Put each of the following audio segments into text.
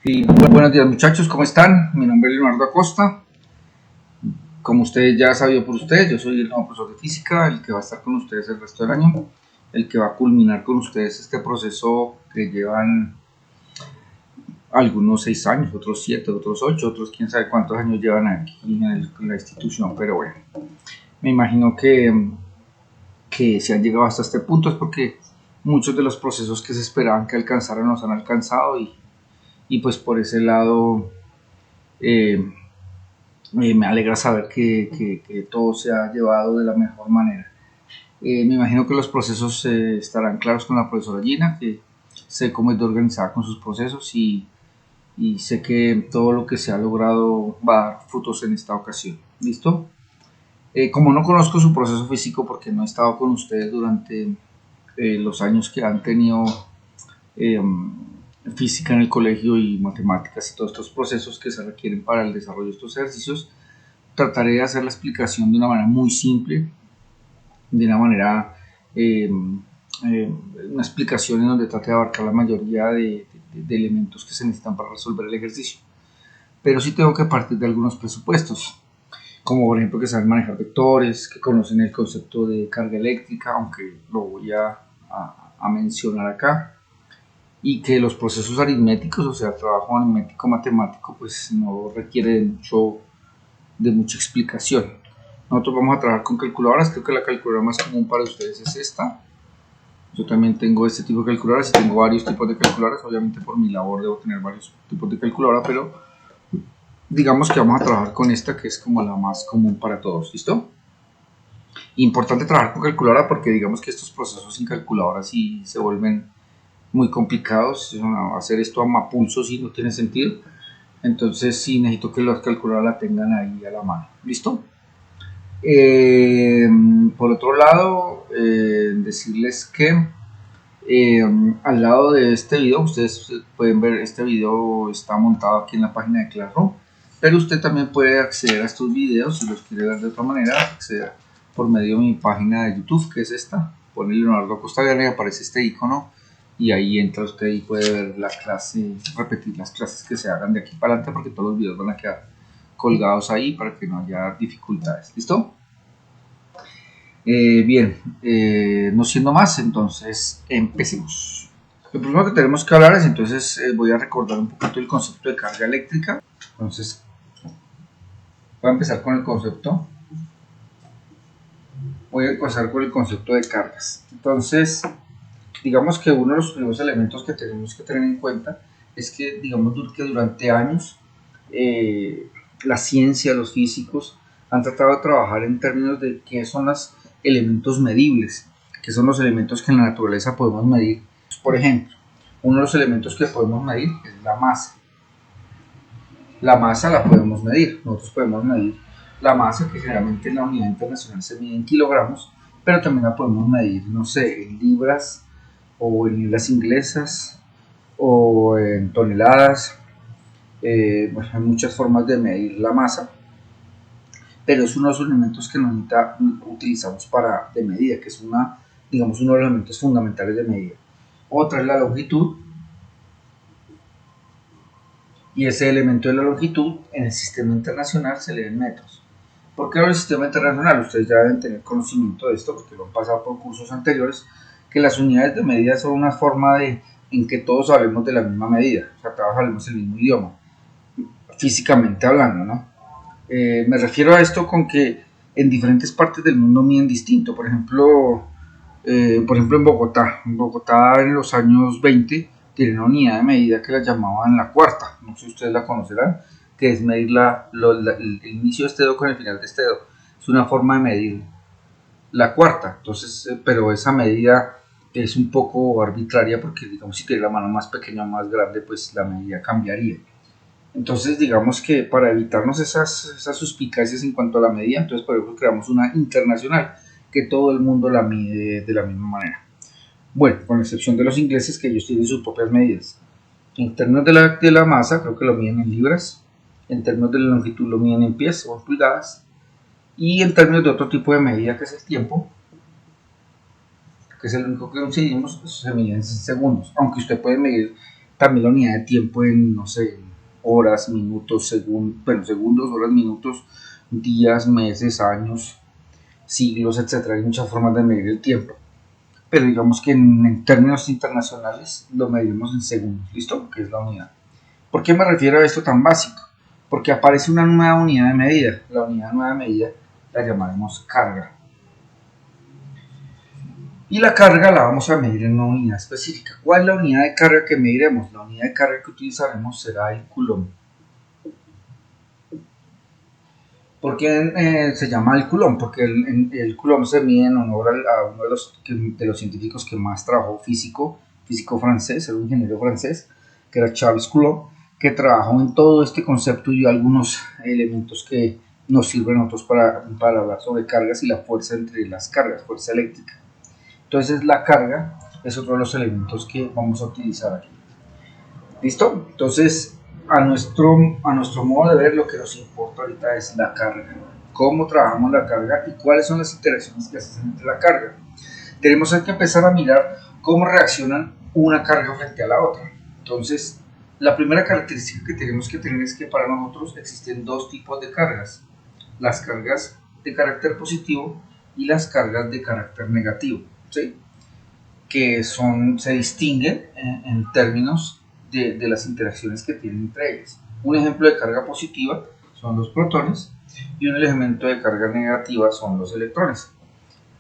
Y buenos días muchachos, ¿cómo están? Mi nombre es Leonardo Acosta. Como ustedes ya sabido por ustedes, yo soy el nuevo profesor de física, el que va a estar con ustedes el resto del año, el que va a culminar con ustedes este proceso que llevan algunos 6 años, otros 7, otros 8, otros quién sabe cuántos años llevan aquí en la institución, pero bueno, me imagino que si han llegado hasta este punto es porque muchos de los procesos que se esperaban que alcanzaran los han alcanzado y pues por ese lado eh, me alegra saber que todo se ha llevado de la mejor manera. Me imagino que los procesos estarán claros con la profesora Gina, que sé cómo es de organizada con sus procesos y sé que todo lo que se ha logrado va a dar frutos en esta ocasión. ¿Listo? Como no conozco su proceso físico porque no he estado con ustedes durante los años que han tenido eh, física en el colegio y matemáticas y todos estos procesos que se requieren para el desarrollo de estos ejercicios, trataré de hacer la explicación de una manera muy simple, de una manera, eh, una explicación en donde trate de abarcar la mayoría de elementos que se necesitan para resolver el ejercicio. Pero sí tengo que partir de algunos presupuestos, como por ejemplo que saben manejar vectores, que conocen el concepto de carga eléctrica, aunque lo voy a mencionar acá, y que los procesos aritméticos, o sea, trabajo aritmético matemático, pues no requiere de mucha explicación. Nosotros vamos a trabajar con calculadoras, creo que la calculadora más común para ustedes es esta. Yo también tengo este tipo de calculadoras y tengo varios tipos de calculadoras, obviamente por mi labor debo tener varios tipos de calculadora, pero digamos que vamos a trabajar con esta que es como la más común para todos, ¿listo? Importante trabajar con calculadora porque digamos que estos procesos sin calculadora sí se vuelven muy complicados, hacer esto a mapulso sí no tiene sentido, entonces sí necesito que las calculadoras la tengan ahí a la mano, ¿listo? Por otro lado, decirles que al lado de este video, ustedes pueden ver, este video está montado aquí en la página de Classroom, pero usted también puede acceder a estos videos si los quiere ver de otra manera, acceder por medio de mi página de YouTube, que es esta, pone Leonardo Acosta y aparece este icono y ahí entra usted y puede ver la clase, repetir las clases que se hagan de aquí para adelante porque todos los videos van a quedar colgados ahí para que no haya dificultades, ¿listo? Bien, no siendo más, entonces empecemos. Lo primero que tenemos que hablar es, entonces voy a recordar un poquito el concepto de carga eléctrica. Entonces, voy a empezar con el concepto. Voy a empezar con el concepto de cargas. Entonces, digamos que uno de los primeros elementos que tenemos que tener en cuenta es que, digamos, que durante años la ciencia, los físicos han tratado de trabajar en términos de qué son los elementos medibles, qué son los elementos que en la naturaleza podemos medir. Por ejemplo, uno de los elementos que podemos medir es la masa. La masa la podemos medir, nosotros podemos medir la masa que generalmente en la unidad internacional se mide en kilogramos, pero también la podemos medir, no sé, en libras o en libras inglesas o en toneladas. Bueno, hay muchas formas de medir la masa, pero es uno de los elementos que nosotros utilizamos de medida, que es digamos, uno de los elementos fundamentales de medida. Otra es la longitud, y ese elemento de la longitud en el sistema internacional se lee en metros. ¿Por qué en el sistema internacional? Ustedes ya deben tener conocimiento de esto porque lo han pasado por cursos anteriores, que las unidades de medida son una forma en que todos hablemos de la misma medida, o sea, todos hablemos el mismo idioma, físicamente hablando, ¿no? Me refiero a esto con que en diferentes partes del mundo miden distinto. Por ejemplo, en Bogotá. En Bogotá en los años 20 tienen una unidad de medida que la llamaban la cuarta. No sé si ustedes la conocerán, que es medir el inicio de este dedo con el final de este dedo. Es una forma de medir la cuarta. Entonces, pero esa medida es un poco arbitraria porque, digamos, si tiene la mano más pequeña o más grande, pues la medida cambiaría. Entonces, digamos que para evitarnos esas suspicacias en cuanto a la medida, entonces por eso creamos una internacional, que todo el mundo la mide de la misma manera. Bueno, con excepción de los ingleses, que ellos tienen sus propias medidas. En términos de la masa, creo que lo miden en libras. En términos de la longitud, lo miden en pies o en pulgadas. Y en términos de otro tipo de medida, que es el tiempo, que es el único que conseguimos, se mide en segundos. Aunque usted puede medir también la unidad de tiempo en, no sé, horas, minutos, segundos, horas, minutos, días, meses, años, siglos, etcétera. Hay muchas formas de medir el tiempo, pero digamos que en términos internacionales lo medimos en segundos, ¿listo? Que es la unidad. ¿Por qué me refiero a esto tan básico? Porque aparece una nueva unidad de medida. La unidad nueva de medida la llamaremos carga. Y la carga la vamos a medir en una unidad específica. ¿Cuál es la unidad de carga que mediremos? La unidad de carga que utilizaremos será el coulomb. ¿Por qué se llama el coulomb? Porque el coulomb se mide en honor a uno de los científicos que más trabajó físico francés, era un ingeniero francés, que era Charles Coulomb, que trabajó en todo este concepto y algunos elementos que nos sirven a nosotros para hablar sobre cargas y la fuerza entre las cargas, fuerza eléctrica. Entonces la carga es otro de los elementos que vamos a utilizar aquí. ¿Listo? Entonces a nuestro modo de ver lo que nos importa ahorita es la carga. Cómo trabajamos la carga y cuáles son las interacciones que se hacen entre la carga. Tenemos que empezar a mirar cómo reaccionan una carga frente a la otra. Entonces, la primera característica que tenemos que tener es que para nosotros existen dos tipos de cargas. Las cargas de carácter positivo y las cargas de carácter negativo, ¿sí? Que se distinguen en términos de las interacciones que tienen entre ellas. Un ejemplo de carga positiva son los protones y un elemento de carga negativa son los electrones.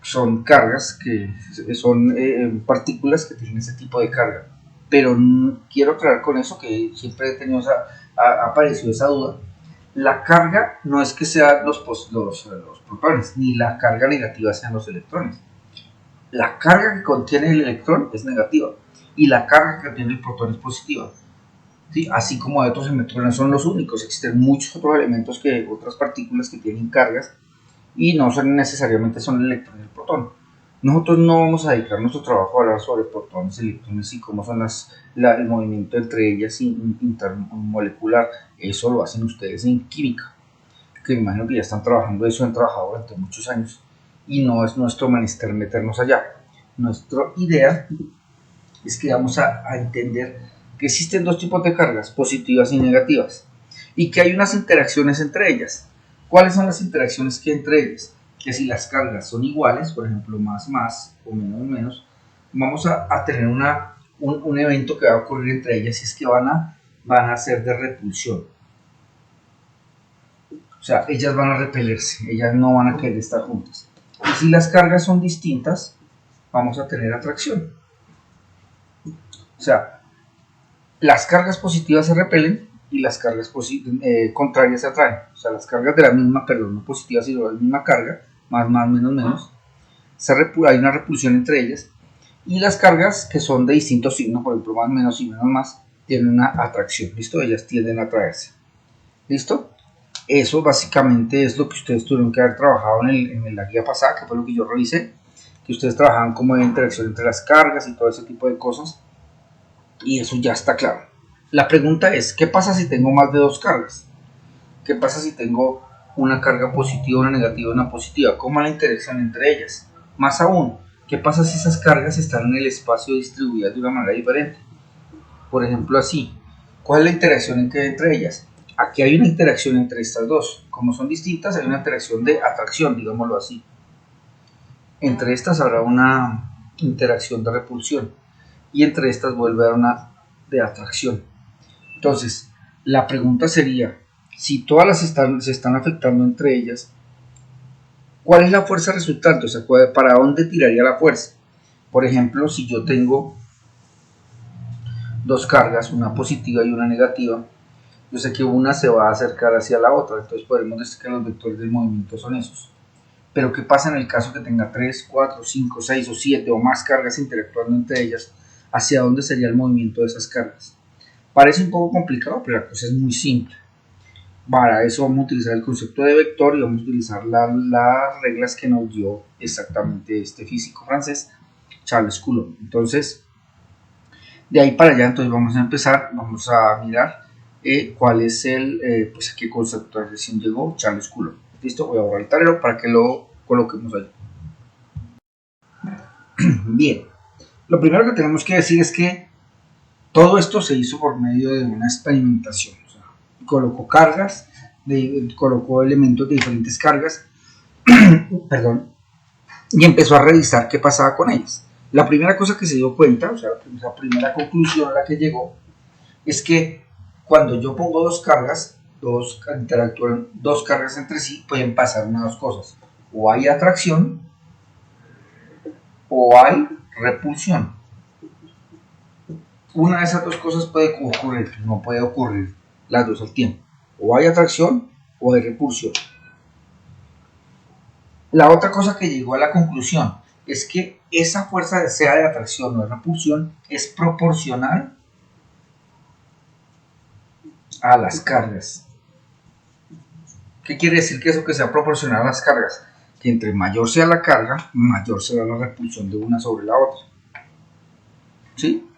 Son cargas que son partículas que tienen ese tipo de carga. Pero quiero aclarar con eso que siempre he tenido ha aparecido esa duda. La carga no es que sean los protones, ni la carga negativa sean los electrones. La carga que contiene el electrón es negativa y la carga que tiene el protón es positiva. ¿Sí? Así como otros electrones no son los únicos, existen muchos otros elementos otras partículas que tienen cargas y no son necesariamente son el electrón y el protón. Nosotros no vamos a dedicar nuestro trabajo a hablar sobre protones, electrones y cómo son el movimiento entre ellas intermolecular. Eso lo hacen ustedes en química, que me imagino que ya están trabajando eso, han trabajado durante muchos años y no es nuestro menester meternos allá. Nuestra idea es que vamos a entender que existen dos tipos de cargas, positivas y negativas, y que hay unas interacciones entre ellas. ¿Cuáles son las interacciones que hay entre ellas? Que si las cargas son iguales, por ejemplo, más o menos, vamos a tener un evento que va a ocurrir entre ellas y es que van a ser de repulsión. O sea, ellas van a repelerse, ellas no van a querer estar juntas. Y si las cargas son distintas, vamos a tener atracción. O sea, las cargas positivas se repelen y las cargas contrarias se atraen. O sea, las cargas de la misma, perdón, no positivas, sino de la misma carga, más, menos, hay una repulsión entre ellas. Y las cargas que son de distintos signos, por ejemplo, más, menos y menos, más, tienen una atracción. ¿Listo? Ellas tienden a atraerse. ¿Listo? Eso básicamente es lo que ustedes tuvieron que haber trabajado en la guía pasada, que fue lo que yo revisé, que ustedes trabajaban como de interacción entre las cargas y todo ese tipo de cosas, y eso ya está claro. La pregunta es, ¿qué pasa si tengo más de dos cargas? ¿Qué pasa si tengo una carga positiva, una negativa y una positiva? ¿Cómo la interacción entre ellas? Más aún, ¿qué pasa si esas cargas están en el espacio distribuidas de una manera diferente? Por ejemplo, así, ¿cuál es la interacción entre ellas? Aquí hay una interacción entre estas dos. Como son distintas, hay una interacción de atracción, digámoslo así. Entre estas habrá una interacción de repulsión. Y entre estas vuelve a haber una de atracción. Entonces, la pregunta sería, si todas se están afectando entre ellas, ¿cuál es la fuerza resultante? O sea, ¿para dónde tiraría la fuerza? Por ejemplo, si yo tengo dos cargas, una positiva y una negativa, yo sé que una se va a acercar hacia la otra, entonces podemos decir que los vectores del movimiento son esos. Pero ¿qué pasa en el caso que tenga 3, 4, 5, 6 o 7 o más cargas interactuando entre ellas? ¿Hacia dónde sería el movimiento de esas cargas? Parece un poco complicado, pero la cosa es muy simple. Para eso vamos a utilizar el concepto de vector y vamos a utilizar las reglas que nos dio exactamente este físico francés, Charles Coulomb. Entonces, de ahí para allá, entonces vamos a empezar, vamos a mirar cuál es pues a qué conceptualización llegó Charles Coulomb. Listo, voy a borrar el tablero para que lo coloquemos ahí. Bien, lo primero que tenemos que decir es que Todo esto se hizo por medio de una experimentación. O sea, colocó cargas, colocó elementos de diferentes cargas, perdón, y empezó a revisar qué pasaba con ellas. La primera cosa que se dio cuenta, o sea, la primera conclusión a la que llegó, es que cuando yo pongo dos cargas, interactúan dos cargas entre sí, pueden pasar una de dos cosas. O hay atracción o hay repulsión. Una de esas dos cosas puede ocurrir, no puede ocurrir las dos al tiempo. O hay atracción o hay repulsión. La otra cosa que llegó a la conclusión es que esa fuerza, sea de atracción o de repulsión, es proporcional a las cargas. ¿Qué quiere decir que eso que sea proporcional a las cargas? Que entre mayor sea la carga, mayor será la repulsión de una sobre la otra. ¿Sí?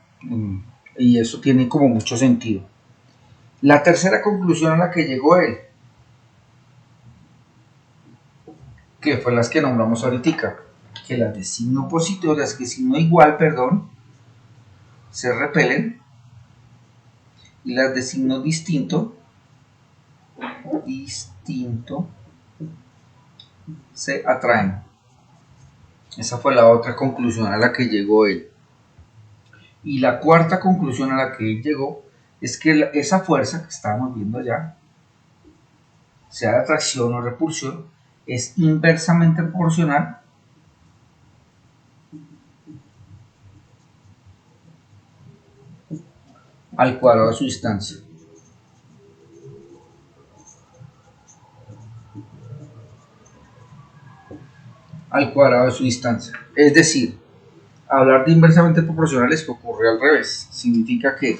Y eso tiene como mucho sentido. La tercera conclusión a la que llegó él, que fue las que nombramos ahorita, que las de signo positivo, las que signo igual, perdón, se repelen, y las de signo distinto se atraen. Esa fue la otra conclusión a la que llegó él. Y la cuarta conclusión a la que él llegó es que esa fuerza que estábamos viendo allá, sea de atracción o repulsión, es inversamente proporcional al cuadrado de su distancia. Al cuadrado de su distancia. Es decir, hablar de inversamente proporcionales que ocurre al revés. Significa que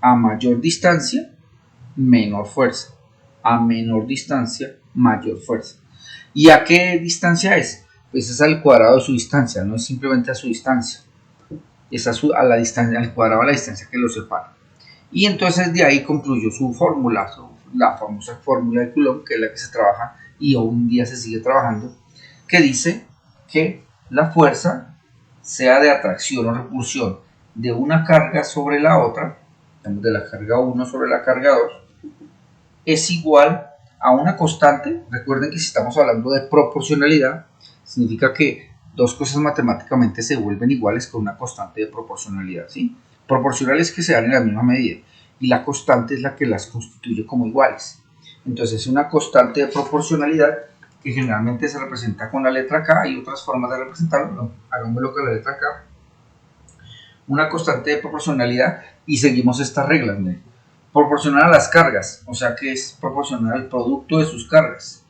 a mayor distancia, menor fuerza. A menor distancia, mayor fuerza. ¿Y a qué distancia es? Pues es al cuadrado de su distancia, no es simplemente a su distancia. Es a la distancia, al cuadrado de la distancia que lo separa. Y entonces de ahí concluyó su fórmula, la famosa fórmula de Coulomb, que es la que se trabaja y hoy en día se sigue trabajando, que dice que la fuerza, sea de atracción o repulsión de una carga sobre la otra, de la carga 1 sobre la carga 2, es igual a una constante. Recuerden que si estamos hablando de proporcionalidad, significa que dos cosas matemáticamente se vuelven iguales con una constante de proporcionalidad, ¿sí? Proporcional es que se dan en la misma medida y la constante es la que las constituye como iguales. Entonces es una constante de proporcionalidad que generalmente se representa con la letra K. Hay otras formas de representarlo, no, hagámoslo con la letra K. Una constante de proporcionalidad y seguimos estas reglas, ¿no? Proporcional a las cargas, o sea que es proporcional al producto de sus cargas,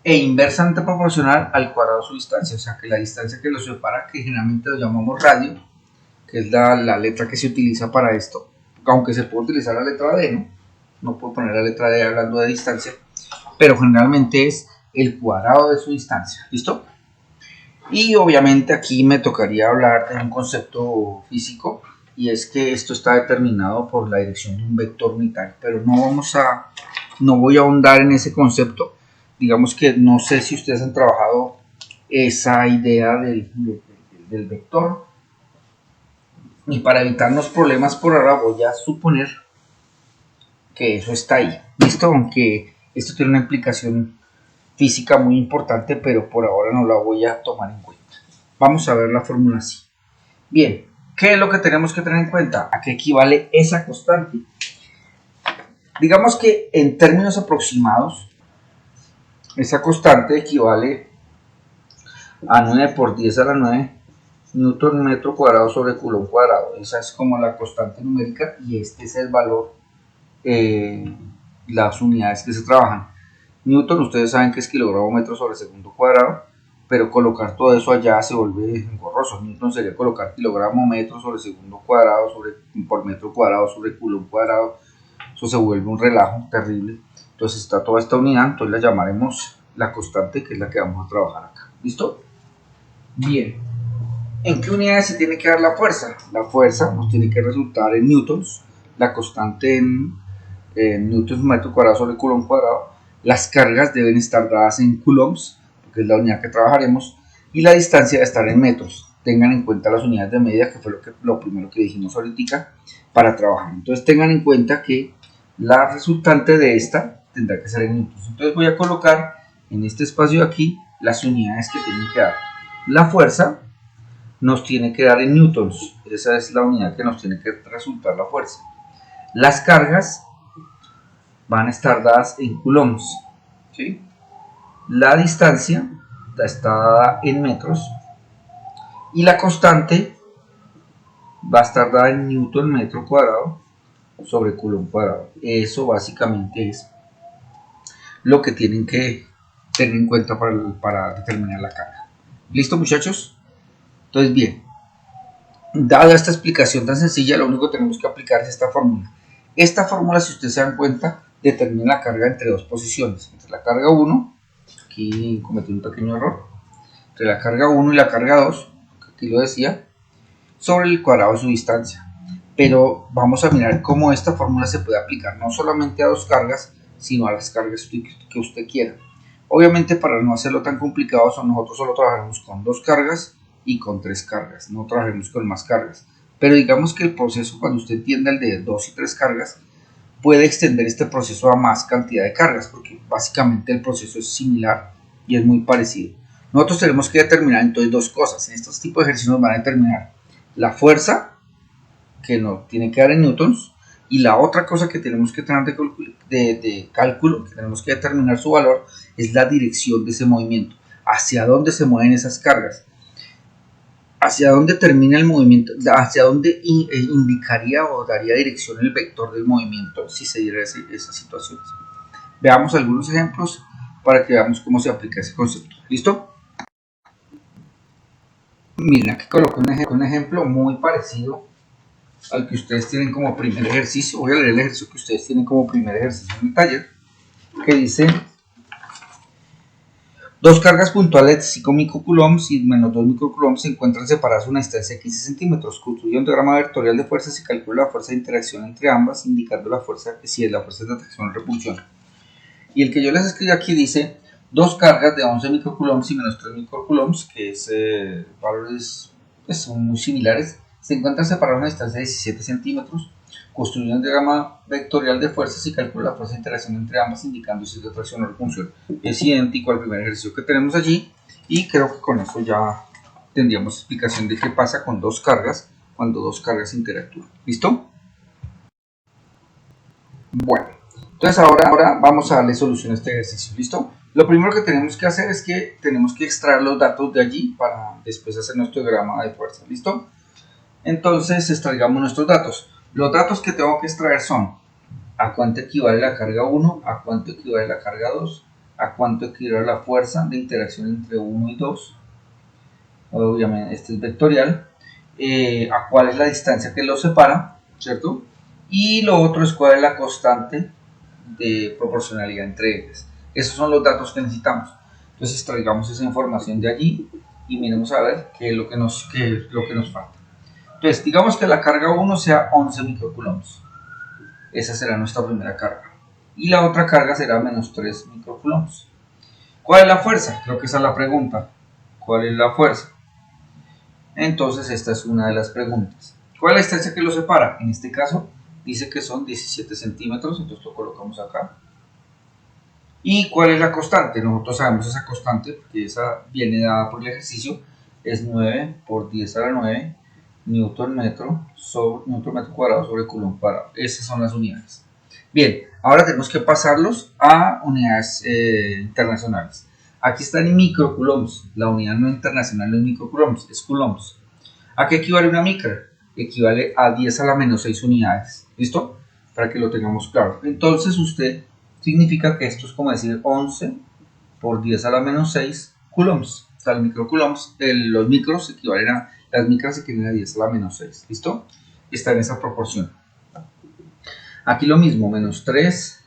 e inversamente proporcional al cuadrado de su distancia, o sea que la distancia que los separa, que generalmente lo llamamos radio, que es la letra que se utiliza para esto, aunque se puede utilizar la letra D, ¿no? No puedo poner la letra D hablando de distancia, pero generalmente es el cuadrado de su distancia, ¿listo? Y obviamente aquí me tocaría hablar de un concepto físico, y es que esto está determinado por la dirección de un vector unitario, pero no voy a ahondar en ese concepto. Digamos que no sé si ustedes han trabajado esa idea del vector, y para evitarnos problemas por ahora voy a suponer que eso está ahí, ¿listo? Aunque esto tiene una implicación física muy importante, pero por ahora no la voy a tomar en cuenta. Vamos a ver la fórmula así. Bien, ¿qué es lo que tenemos que tener en cuenta? ¿A qué equivale esa constante? Digamos que en términos aproximados, esa constante equivale a 9 por 10 a la 9 newton metro cuadrado sobre coulomb cuadrado. Esa es como la constante numérica y este es el valor, las unidades que se trabajan. Newton, ustedes saben que es kilogramo metro sobre segundo cuadrado, pero colocar todo eso allá se vuelve engorroso. Newton sería colocar kilogramo metro sobre segundo cuadrado por metro cuadrado sobre coulomb cuadrado. Eso se vuelve un relajo terrible. Entonces está toda esta unidad, entonces la llamaremos la constante, que es la que vamos a trabajar acá. ¿Listo? Bien. ¿En qué unidades se tiene que dar la fuerza? La fuerza nos tiene que resultar en newtons, la constante en newtons metro cuadrado sobre coulomb cuadrado. Las cargas deben estar dadas en coulombs, porque es la unidad que trabajaremos, y la distancia debe estar en metros. tengan en cuenta las unidades de medida, que fue lo primero que dijimos ahorita, para trabajar. Entonces tengan en cuenta que la resultante de esta tendrá que ser en newtons. Entonces voy a colocar en este espacio de aquí las unidades que tienen que dar. La fuerza nos tiene que dar en newtons, esa es la unidad que nos tiene que resultar la fuerza. Las cargas van a estar dadas en coulombs, ¿sí? La distancia está dada en metros y la constante va a estar dada en newton metro cuadrado sobre coulomb cuadrado. Eso básicamente es lo que tienen que tener en cuenta para determinar la carga. ¿Listo, muchachos? Entonces, bien, dada esta explicación tan sencilla, lo único que tenemos que aplicar es esta fórmula. Esta fórmula, si ustedes se dan cuenta, determina la carga entre dos posiciones. Entre la carga 1, aquí cometí un pequeño error, entre la carga 1 y la carga 2, aquí lo decía, sobre el cuadrado de su distancia. Pero vamos a mirar cómo esta fórmula se puede aplicar no solamente a dos cargas, sino a las cargas que usted quiera. Obviamente, para no hacerlo tan complicado, nosotros solo trabajaremos con dos cargas y con tres cargas, no trabajaremos con más cargas. Pero digamos que el proceso, cuando usted entienda el de dos y tres cargas, puede extender este proceso a más cantidad de cargas, porque básicamente el proceso es similar y es muy parecido. Nosotros tenemos que determinar entonces dos cosas. En estos tipos de ejercicios nos van a determinar la fuerza, que nos tiene que dar en newtons, y la otra cosa que tenemos que tener de cálculo, que tenemos que determinar su valor, es la dirección de ese movimiento, hacia dónde se mueven esas cargas, hacia dónde termina el movimiento, hacia dónde indicaría o daría dirección el vector del movimiento si se diera esas situaciones. Veamos algunos ejemplos para que veamos cómo se aplica ese concepto. ¿Listo? Miren, aquí coloco un ejemplo muy parecido al que ustedes tienen como primer ejercicio. Voy a leer el ejercicio que ustedes tienen como primer ejercicio en el taller, que dice: dos cargas puntuales de 5 microcoulombs y menos 2 microcoulombs se encuentran separadas a una distancia de 15 centímetros. Construye un diagrama vectorial de fuerzas y calcula la fuerza de interacción entre ambas, indicando la fuerza, si es la fuerza de atracción o repulsión. Y el que yo les escribí aquí dice: dos cargas de 11 microcoulombs y menos 3 microcoulombs, que es valores son muy similares, se encuentran separados a una distancia de 17 centímetros. Construye un diagrama vectorial de fuerzas y calcula la fuerza de interacción entre ambas, indicando si es de atracción o repulsión. Es idéntico al primer ejercicio que tenemos allí, y creo que con eso ya tendríamos explicación de qué pasa con dos cargas cuando dos cargas interactúan. ¿Listo? Bueno, entonces ahora vamos a darle solución a este ejercicio. ¿Listo? Lo primero que tenemos que hacer es que tenemos que extraer los datos de allí para después hacer nuestro diagrama de fuerza. ¿Listo? Entonces extraigamos nuestros datos. Los datos que tengo que extraer son: a cuánto equivale la carga 1, a cuánto equivale la carga 2, a cuánto equivale la fuerza de interacción entre 1 y 2, obviamente este es vectorial, a cuál es la distancia que los separa, ¿cierto? Y lo otro es cuál es la constante de proporcionalidad entre ellas. Esos son los datos que necesitamos. Entonces extraigamos esa información de allí y miremos a ver qué es lo que nos falta. Entonces, digamos que la carga 1 sea 11 microcoulombs. Esa será nuestra primera carga. Y la otra carga será menos 3 microcoulombs. ¿Cuál es la fuerza? Creo que esa es la pregunta. ¿Cuál es la fuerza? Entonces, esta es una de las preguntas. ¿Cuál es la distancia que los separa? En este caso, dice que son 17 centímetros, entonces lo colocamos acá. ¿Y cuál es la constante? Nosotros sabemos esa constante, porque esa viene dada por el ejercicio, es 9 por 10 a la 9 newton metro cuadrado sobre coulomb cuadrado. Esas son las unidades. Bien, ahora tenemos que pasarlos a unidades internacionales. Aquí están en microcoulombs. La unidad no internacional no es microcoulombs, es coulombs. ¿A qué equivale una micra? Equivale a 10 a la menos 6 unidades. ¿Listo? Para que lo tengamos claro. Entonces usted significa que esto es como decir 11 por 10 a la menos 6 coulombs. O sea, los microcoulombs, los micros equivalen a, las micras equivalen a 10 a la menos 6. ¿Listo? Está en esa proporción. Aquí lo mismo, menos 3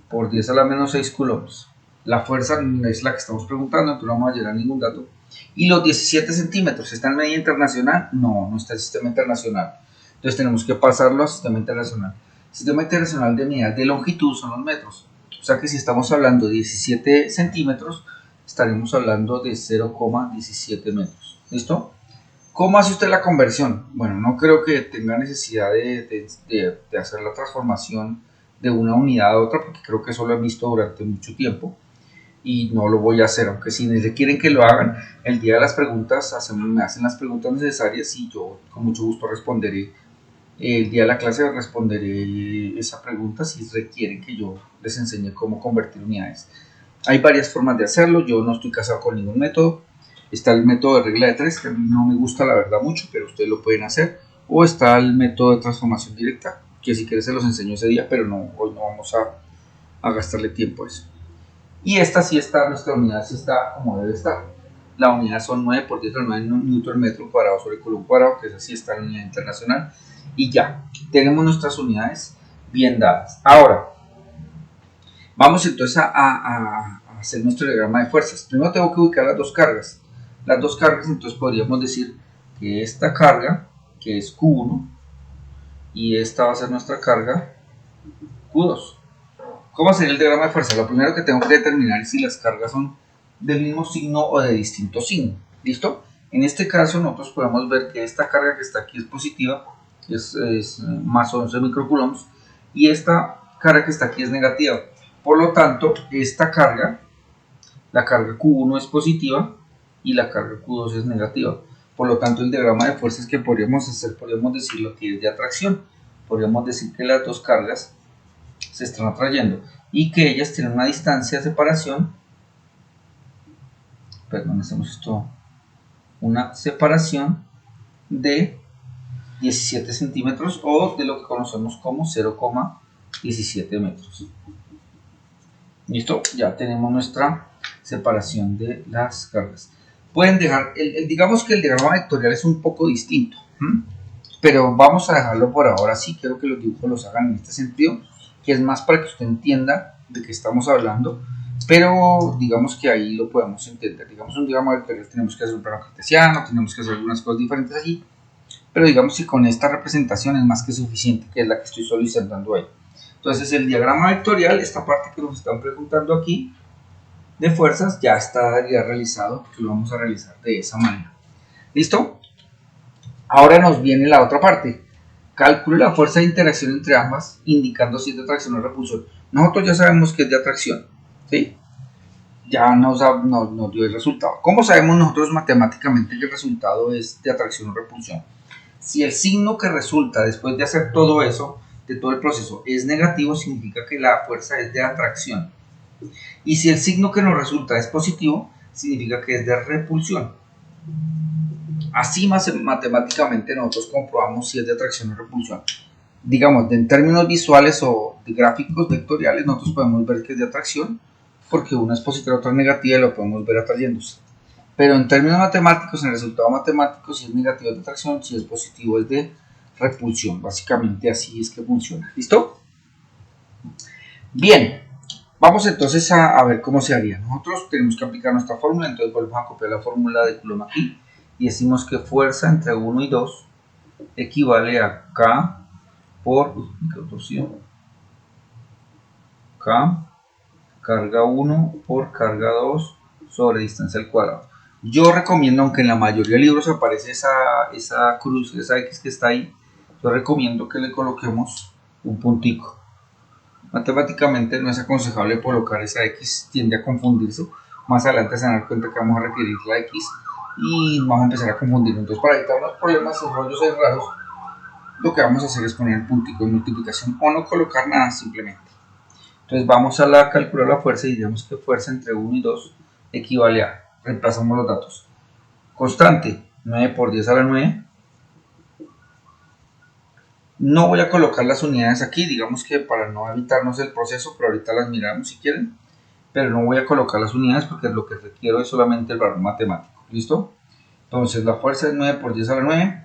por 10 a la menos 6 coulombs. La fuerza es la que estamos preguntando, entonces no vamos a llenar ningún dato. Y los 17 centímetros, ¿está en medida internacional? No, no está en sistema internacional. Entonces tenemos que pasarlo a sistema internacional. Sistema internacional de medida de longitud son los metros. O sea que si estamos hablando de 17 centímetros, estaremos hablando de 0,17 metros. ¿Listo? ¿Cómo hace usted la conversión? Bueno, no creo que tenga necesidad de hacer la transformación de una unidad a otra, porque creo que eso lo he visto durante mucho tiempo y no lo voy a hacer, aunque si quieren que lo hagan, el día de las preguntas me hacen las preguntas necesarias y yo con mucho gusto responderé. El día de la clase responderé esa pregunta si requieren que yo les enseñe cómo convertir unidades. Hay varias formas de hacerlo, yo no estoy casado con ningún método. Está el método de regla de 3, que a mí no me gusta la verdad mucho, pero ustedes lo pueden hacer. O está el método de transformación directa, que si quieren se los enseño ese día, pero no, hoy no vamos a gastarle tiempo a eso. Y esta sí está, nuestra unidad sí está como debe estar. La unidad son 9 por 10 a la 9 newton metro cuadrado sobre coulomb cuadrado, que es así, está en la unidad internacional. Y ya, tenemos nuestras unidades bien dadas. Ahora, vamos entonces a hacer nuestro diagrama de fuerzas. Primero tengo que ubicar las dos cargas. Las dos cargas, entonces podríamos decir que esta carga, que es Q1, y esta va a ser nuestra carga Q2. ¿Cómo sería el diagrama de fuerza? Lo primero que tengo que determinar es si las cargas son del mismo signo o de distinto signo. ¿Listo? En este caso nosotros podemos ver que esta carga que está aquí es positiva, es más 11 microcoulombs, y esta carga que está aquí es negativa. Por lo tanto, esta carga, la carga Q1 es positiva y la carga Q2 es negativa. Por lo tanto, el diagrama de fuerzas que podríamos hacer, podríamos decir lo que es de atracción. Podríamos decir que las dos cargas se están atrayendo y que ellas tienen una distancia de separación, perdón, hacemos esto, una separación de 17 centímetros o de lo que conocemos como 0,17 metros. Listo, ya tenemos nuestra separación de las cargas. Pueden dejar, digamos que el diagrama vectorial es un poco distinto, pero vamos a dejarlo por ahora así. Quiero que los dibujos los hagan en este sentido, que es más para que usted entienda de qué estamos hablando, pero digamos que ahí lo podemos entender. Digamos, un diagrama vectorial tenemos que hacer un plano cartesiano, tenemos que hacer algunas cosas diferentes allí, pero digamos que con esta representación es más que suficiente, que es la que estoy solicitando ahí. Entonces el diagrama vectorial, esta parte que nos están preguntando aquí de fuerzas, ya estaría realizado, porque lo vamos a realizar de esa manera. ¿Listo? Ahora nos viene la otra parte. Calcule la fuerza de interacción entre ambas, indicando si es de atracción o repulsión. Nosotros ya sabemos que es de atracción, ¿sí? Ya nos dio el resultado. ¿Cómo sabemos nosotros matemáticamente que el resultado es de atracción o repulsión? Si el signo que resulta después de hacer todo eso, de todo el proceso, es negativo, significa que la fuerza es de atracción. Y si el signo que nos resulta es positivo, significa que es de repulsión. Así matemáticamente nosotros comprobamos si es de atracción o repulsión. Digamos, en términos visuales o de gráficos vectoriales, nosotros podemos ver que es de atracción, porque una es positiva y otra es negativa y lo podemos ver atrayéndose. Pero en términos matemáticos, en el resultado matemático, si es negativo es de atracción, si es positivo es de repulsión. Básicamente así es que funciona. ¿Listo? Bien, vamos entonces a ver cómo se haría. Nosotros tenemos que aplicar nuestra fórmula, entonces volvemos a copiar la fórmula de Coulomb aquí y decimos que fuerza entre 1 y 2 equivale a K por K carga 1 por carga 2 sobre distancia al cuadrado. Yo recomiendo, aunque en la mayoría de libros aparece esa cruz, esa X que está ahí, yo recomiendo que le coloquemos un puntico. Matemáticamente no es aconsejable colocar esa X, tiende a confundirse. Más adelante se van a dar cuenta que vamos a requerir la X y vamos a empezar a confundirnos. Entonces, para evitar los problemas y rollos ahí raros, lo que vamos a hacer es poner el puntico de multiplicación o no colocar nada simplemente. Entonces vamos a calcular la fuerza y digamos que fuerza entre 1 y 2 equivale a, reemplazamos los datos, constante, 9 por 10 a la 9. No voy a colocar las unidades aquí, digamos que para no evitarnos el proceso, pero ahorita las miramos si quieren. Pero no voy a colocar las unidades porque lo que requiero es solamente el valor matemático. ¿Listo? Entonces la fuerza es 9 por 10 a la 9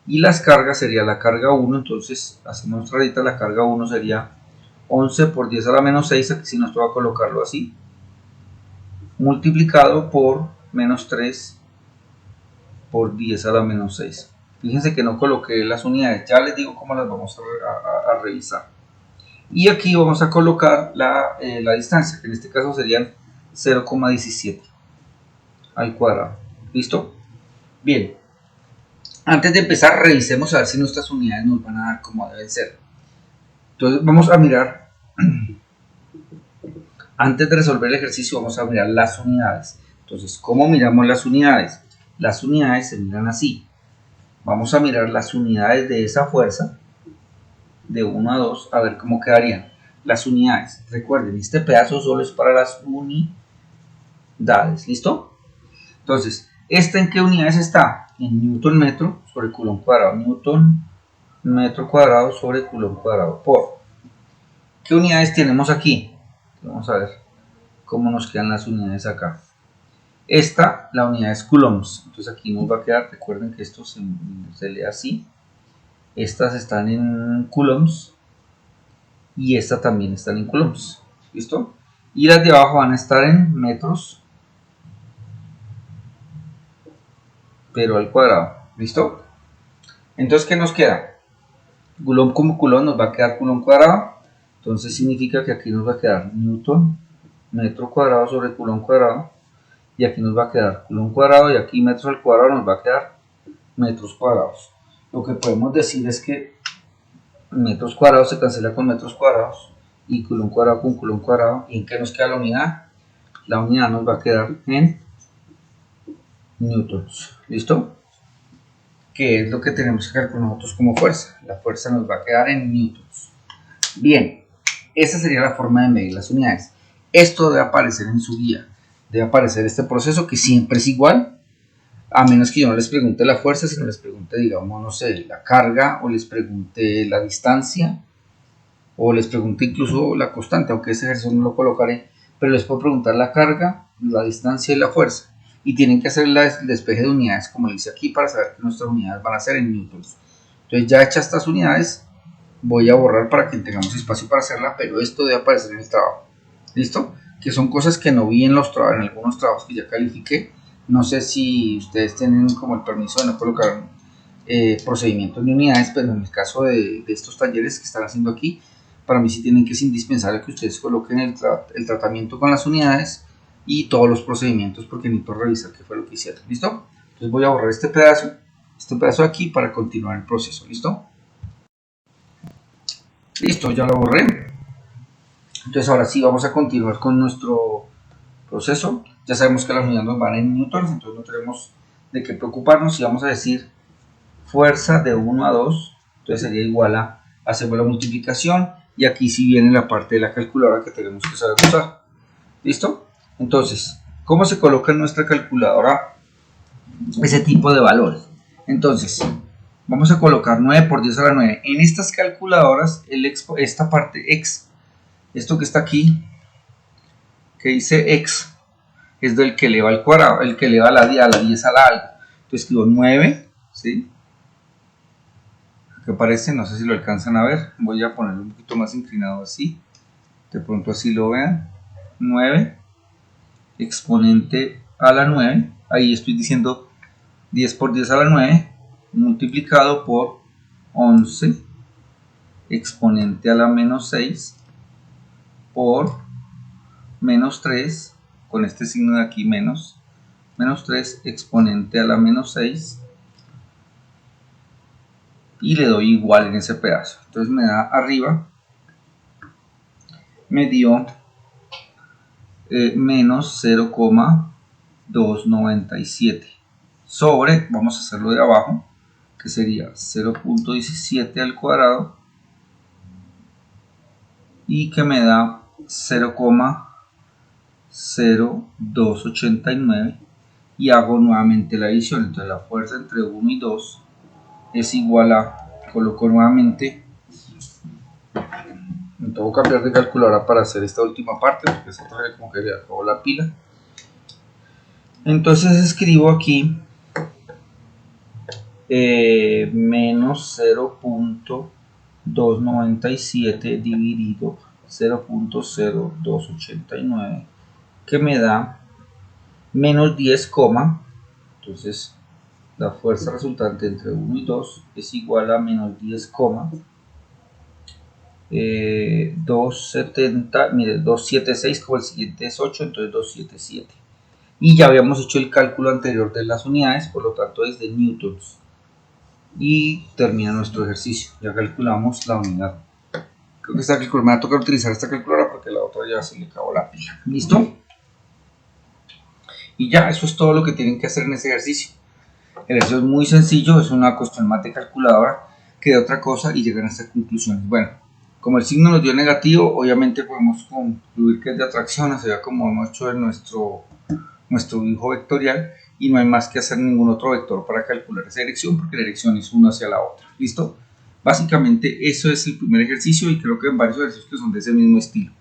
y las cargas sería la carga 1, entonces hacemos nuestra rayita, la carga 1 sería 11 por 10 a la menos 6, aquí sí nos toca colocarlo así, multiplicado por menos 3 por 10 a la menos 6. Fíjense que no coloqué las unidades, ya les digo cómo las vamos a revisar. Y aquí vamos a colocar la distancia, que en este caso serían 0,17 al cuadrado. ¿Listo? Bien. Antes de empezar, revisemos a ver si nuestras unidades nos van a dar como deben ser. Entonces vamos a mirar, antes de resolver el ejercicio vamos a mirar las unidades. Entonces, ¿cómo miramos las unidades? Las unidades se miran así. Vamos a mirar las unidades de esa fuerza, de 1 a 2, a ver cómo quedarían. Las unidades, recuerden, este pedazo solo es para las unidades, ¿listo? Entonces, ¿esta en qué unidades está? En newton metro sobre coulomb cuadrado. Newton metro cuadrado sobre coulomb cuadrado por. ¿Qué unidades tenemos aquí? Vamos a ver cómo nos quedan las unidades acá. Esta, la unidad es coulombs. Entonces aquí nos va a quedar, recuerden que esto se lee así. Estas están en coulombs y esta también están en coulombs. ¿Listo? Y las de abajo van a estar en metros, pero al cuadrado. ¿Listo? Entonces, ¿qué nos queda? Coulomb como coulomb nos va a quedar coulomb cuadrado. Entonces significa que aquí nos va a quedar newton metro cuadrado sobre coulomb cuadrado. Y aquí nos va a quedar coulomb cuadrado y aquí metros al cuadrado nos va a quedar metros cuadrados. Lo que podemos decir es que metros cuadrados se cancela con metros cuadrados y coulomb cuadrado con coulomb cuadrado. ¿Y en qué nos queda la unidad? La unidad nos va a quedar en newtons. ¿Listo? ¿Qué es lo que tenemos que calcular nosotros como fuerza? La fuerza nos va a quedar en newtons. Bien, esa sería la forma de medir las unidades. Esto debe aparecer en su guía. Debe aparecer este proceso que siempre es igual, a menos que yo no les pregunte la fuerza, sino les pregunte, digamos, no sé, la carga, o les pregunte la distancia, o les pregunte incluso la constante, aunque ese ejercicio no lo colocaré, pero les puedo preguntar la carga, la distancia y la fuerza. Y tienen que hacer el despeje de unidades, como dice aquí, para saber que nuestras unidades van a ser en newtons. Entonces, ya hechas estas unidades, voy a borrar para que tengamos espacio para hacerla, pero esto debe aparecer en el trabajo. ¿Listo? Que son cosas que no vi en algunos trabajos que ya califiqué. No sé si ustedes tienen como el permiso de no colocar procedimientos ni unidades, pero en el caso de estos talleres que están haciendo aquí, para mí sí tienen que es indispensable que ustedes coloquen el tratamiento con las unidades y todos los procedimientos, porque necesito revisar qué fue lo que hicieron. ¿Listo? Entonces voy a borrar este pedazo de aquí para continuar el proceso. ¿Listo? Listo, ya lo borré. Entonces ahora sí vamos a continuar con nuestro proceso. Ya sabemos que las unidades nos van en newtons, entonces no tenemos de qué preocuparnos. Y vamos a decir fuerza de 1 a 2, entonces sería igual a, hacemos la multiplicación, y aquí sí viene la parte de la calculadora que tenemos que saber usar. ¿Listo? Entonces, ¿cómo se coloca en nuestra calculadora ese tipo de valores? Entonces, vamos a colocar 9 por 10 a la 9. En estas calculadoras, esta parte x, esto que está aquí, que dice x, es del que eleva al cuadrado, el que eleva a la 10 a la algo. Entonces escribo 9, ¿sí? Aquí aparece, no sé si lo alcanzan a ver, voy a ponerlo un poquito más inclinado así, de pronto así lo vean, 9 exponente a la 9, ahí estoy diciendo 10 por 10 a la 9, multiplicado por 11 exponente a la menos 6 por menos 3, con este signo de aquí menos 3 exponente a la menos 6, y le doy igual en ese pedazo. Entonces me da arriba, me dio menos 0,297 sobre, vamos a hacerlo de abajo, que sería 0,17 al cuadrado, y que me da 0,0289, y hago nuevamente la división. Entonces la fuerza entre 1 y 2 es igual a, coloco nuevamente, me tengo que cambiar de calculadora para hacer esta última parte, porque esta otra como que le acabó la pila. Entonces escribo aquí menos 0,297 dividido 0,0289, que me da menos 10, entonces la fuerza resultante entre 1 y 2 es igual a menos 10, 270, mire, 276, como el siguiente es 8, entonces 277. Y ya habíamos hecho el cálculo anterior de las unidades, por lo tanto es de newtons. y termina nuestro ejercicio. Ya calculamos la unidad. Creo que esta calculadora me va a tocar utilizar esta calculadora porque la otra ya se le acabó la pila. ¿Listo? Y ya, eso es todo lo que tienen que hacer en este ejercicio. El ejercicio es muy sencillo, es una cuestión más de calculadora que de otra cosa y llegan a estas conclusiones. Bueno, como el signo nos dio negativo, obviamente podemos concluir que es de atracción, o sea, como hemos hecho en nuestro dibujo vectorial, y no hay más que hacer ningún otro vector para calcular esa dirección, porque la dirección es una hacia la otra. ¿Listo? Básicamente eso es el primer ejercicio y creo que hay varios ejercicios que son de ese mismo estilo.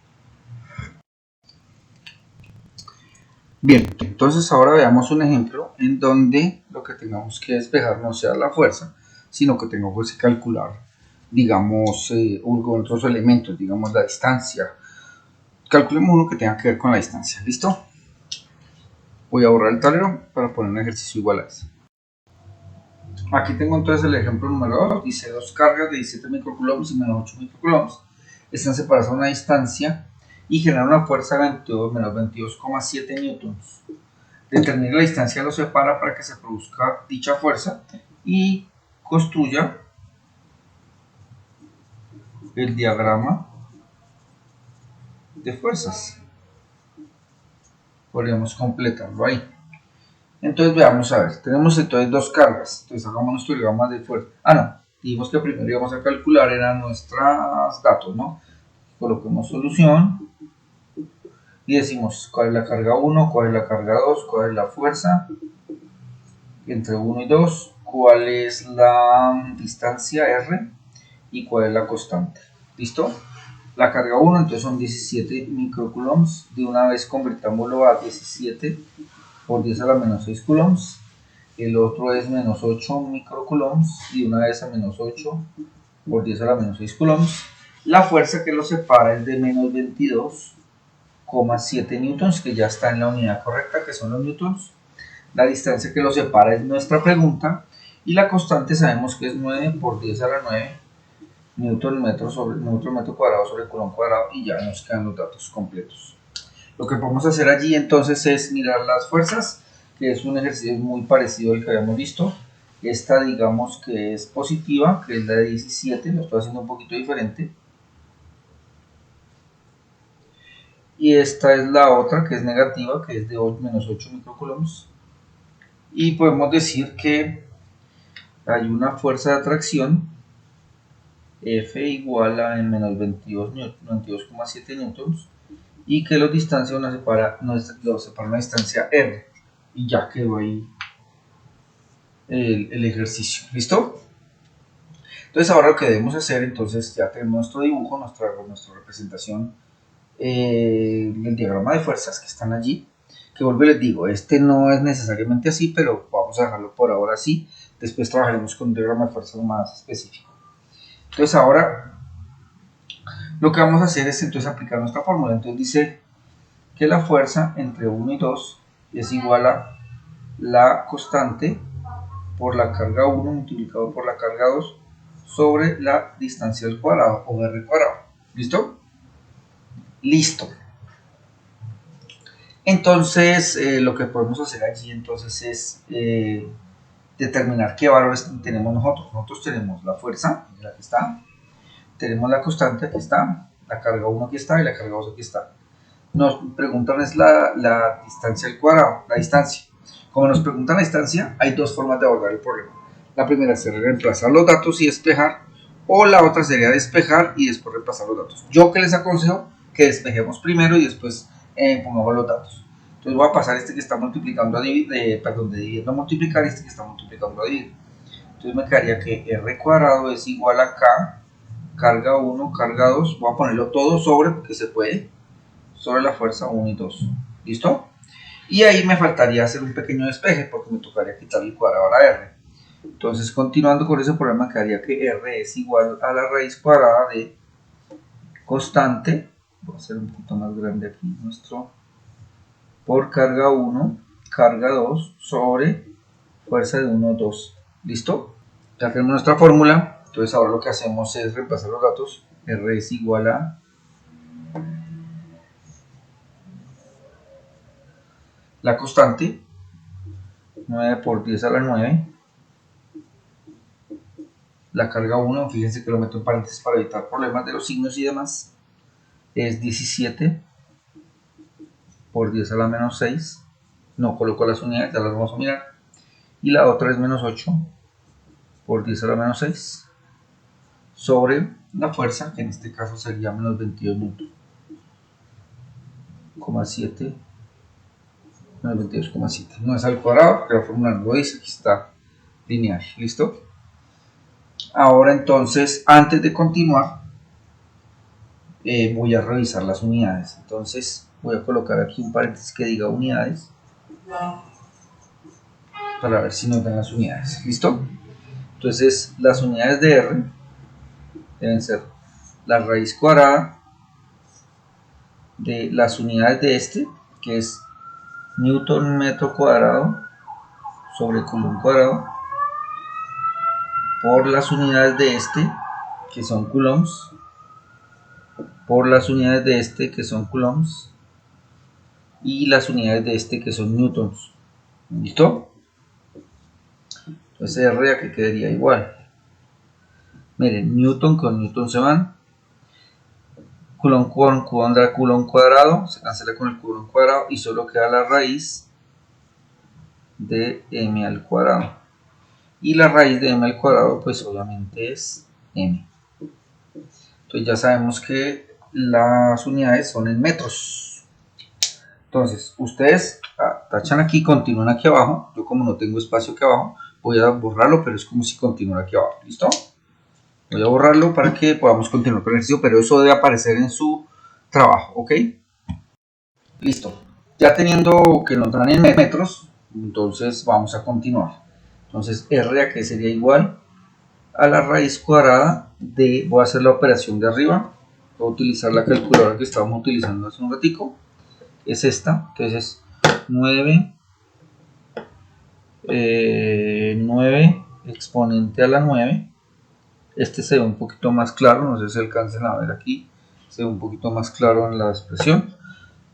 Bien, entonces ahora veamos un ejemplo en donde lo que tengamos que despejar no sea la fuerza, sino que tengamos que calcular, digamos, otros elementos, digamos la distancia. Calculemos uno que tenga que ver con la distancia, ¿listo? Voy a borrar el tablero para poner un ejercicio igual a ese. Aquí tengo entonces el ejemplo número 2, dice dos cargas de 17 microcoulombs y menos 8 microcoulombs están separadas a una distancia y generan una fuerza de menos 22,7 newtons. Determine la distancia que los separa para que se produzca dicha fuerza y construya el diagrama de fuerzas. Podríamos completarlo ahí. Entonces veamos a ver, tenemos entonces dos cargas, entonces hagamos nuestro diagrama de fuerza. No, dijimos que primero íbamos a calcular eran nuestros datos, ¿no? Coloquemos solución y decimos cuál es la carga 1, cuál es la carga 2, cuál es la fuerza entre 1 y 2, cuál es la distancia R y cuál es la constante. ¿Listo? La carga 1 entonces son 17 microcoulombs. De una vez convertámoslo a 17 por 10 a la menos 6 coulombs. El otro es menos 8 microcoulombs y de una vez a menos 8 por 10 a la menos 6 coulombs. La fuerza que los separa es de menos 22,7 newtons, que ya está en la unidad correcta, que son los newtons. La distancia que los separa es nuestra pregunta y la constante sabemos que es 9 por 10 a la 9 newton metro cuadrado sobre coulomb cuadrado y ya nos quedan los datos completos. Lo que podemos hacer allí entonces es mirar las fuerzas, que es un ejercicio muy parecido al que habíamos visto. Esta digamos que es positiva, que es la de 17, lo estoy haciendo un poquito diferente. Y esta es la otra que es negativa, que es de menos 8 microcoulombs. Y podemos decir que hay una fuerza de atracción F igual a menos 22,7 newtons y que los distancias nos separa una distancia R y ya quedó ahí el ejercicio. ¿Listo? Entonces ahora lo que debemos hacer, entonces ya tenemos nuestro dibujo, nuestra representación del diagrama de fuerzas que están allí, que vuelvo y les digo, este no es necesariamente así, pero vamos a dejarlo por ahora así, después trabajaremos con un diagrama de fuerzas más específico. Entonces ahora lo que vamos a hacer es entonces aplicar nuestra fórmula. Entonces dice que la fuerza entre 1 y 2 es igual a la constante por la carga 1 multiplicado por la carga 2 sobre la distancia al cuadrado o r cuadrado. ¿Listo? Listo. Entonces lo que podemos hacer allí entonces es determinar qué valores tenemos nosotros. Nosotros tenemos la fuerza, la que está, tenemos la constante, aquí está, la carga 1 aquí está y la carga 2 aquí está. Nos preguntan es la distancia al cuadrado, la distancia. Como nos preguntan la distancia, hay dos formas de abordar el problema. La primera sería reemplazar los datos y despejar, o la otra sería despejar y después reemplazar los datos. Yo que les aconsejo que despejemos primero y después pongamos los datos. Entonces voy a pasar este que está multiplicando a dividir, dividiendo a multiplicar y este que está multiplicando a dividir. Entonces me quedaría que r cuadrado es igual a k, carga 1, carga 2, voy a ponerlo todo sobre porque se puede, sobre la fuerza 1 y 2. ¿Listo? Y ahí me faltaría hacer un pequeño despeje porque me tocaría quitar el cuadrado a la r. Entonces, continuando con ese problema, quedaría que r es igual a la raíz cuadrada de constante, voy a hacer un poquito más grande aquí nuestro, por carga 1, carga 2 sobre fuerza de 1, 2. ¿Listo? Ya tenemos nuestra fórmula. Entonces ahora lo que hacemos es reemplazar los datos. R es igual a la constante, 9 por 10 a la 9, la carga 1, fíjense que lo meto en paréntesis para evitar problemas de los signos y demás, es 17 por 10 a la menos 6, no coloco las unidades, ya las vamos a mirar, y la otra es menos 8 por 10 a la menos 6, sobre la fuerza, que en este caso sería menos 22 newton, 7, menos 22,7, no es al cuadrado, porque la fórmula no lo dice, aquí está lineal, ¿listo? Ahora entonces, antes de continuar, voy a revisar las unidades. Entonces voy a colocar aquí un paréntesis que diga unidades para ver si nos dan las unidades. ¿Listo? Entonces las unidades de R deben ser la raíz cuadrada de las unidades de este, que es Newton metro cuadrado sobre Coulomb cuadrado, por las unidades de este, que son coulombs, por las unidades de este, que son coulombs, y las unidades de este, que son newtons. ¿Listo? Entonces R aquí quedaría igual. Miren, newton con newton se van. Coulomb con Coulomb da Coulomb cuadrado, se cancela con el Coulomb cuadrado y solo queda la raíz de m al cuadrado. Y la raíz de m al cuadrado pues obviamente es m. Entonces ya sabemos que las unidades son en metros. Entonces ustedes tachan aquí, continúan aquí abajo. Yo como no tengo espacio aquí abajo, voy a borrarlo, pero es como si continúa aquí abajo. ¿Listo? Voy a borrarlo para que podamos continuar con el ejercicio, pero eso debe aparecer en su trabajo, ¿ok? Listo. Ya teniendo que nos dan en metros, entonces vamos a continuar. Entonces R aquí sería igual a la raíz cuadrada de, voy a hacer la operación de arriba, voy a utilizar la calculadora que estábamos utilizando hace un ratico, es esta, entonces 9 exponente a la 9, este se ve un poquito más claro, no sé si alcancen a ver aquí, se ve un poquito más claro en la expresión,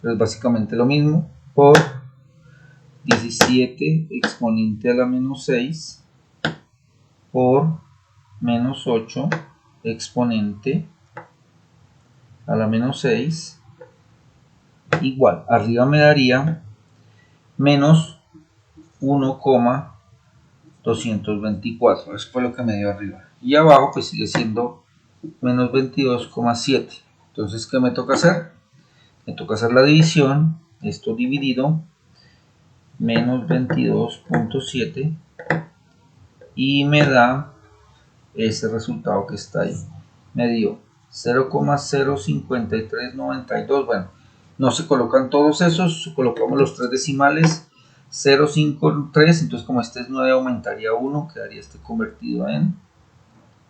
pero es básicamente lo mismo, por 17 exponente a la menos 6 por menos 8 exponente a la menos 6 igual, arriba me daría menos 1,224, eso fue lo que me dio arriba, y abajo pues sigue siendo menos 22,7. Entonces, ¿qué me toca hacer? Me toca hacer la división, esto dividido, menos 22,7, y me da ese resultado que está ahí. Me dio 0,05392, bueno, no se colocan todos esos, colocamos los tres decimales, 0,53, entonces como este es 9 aumentaría 1, quedaría este convertido en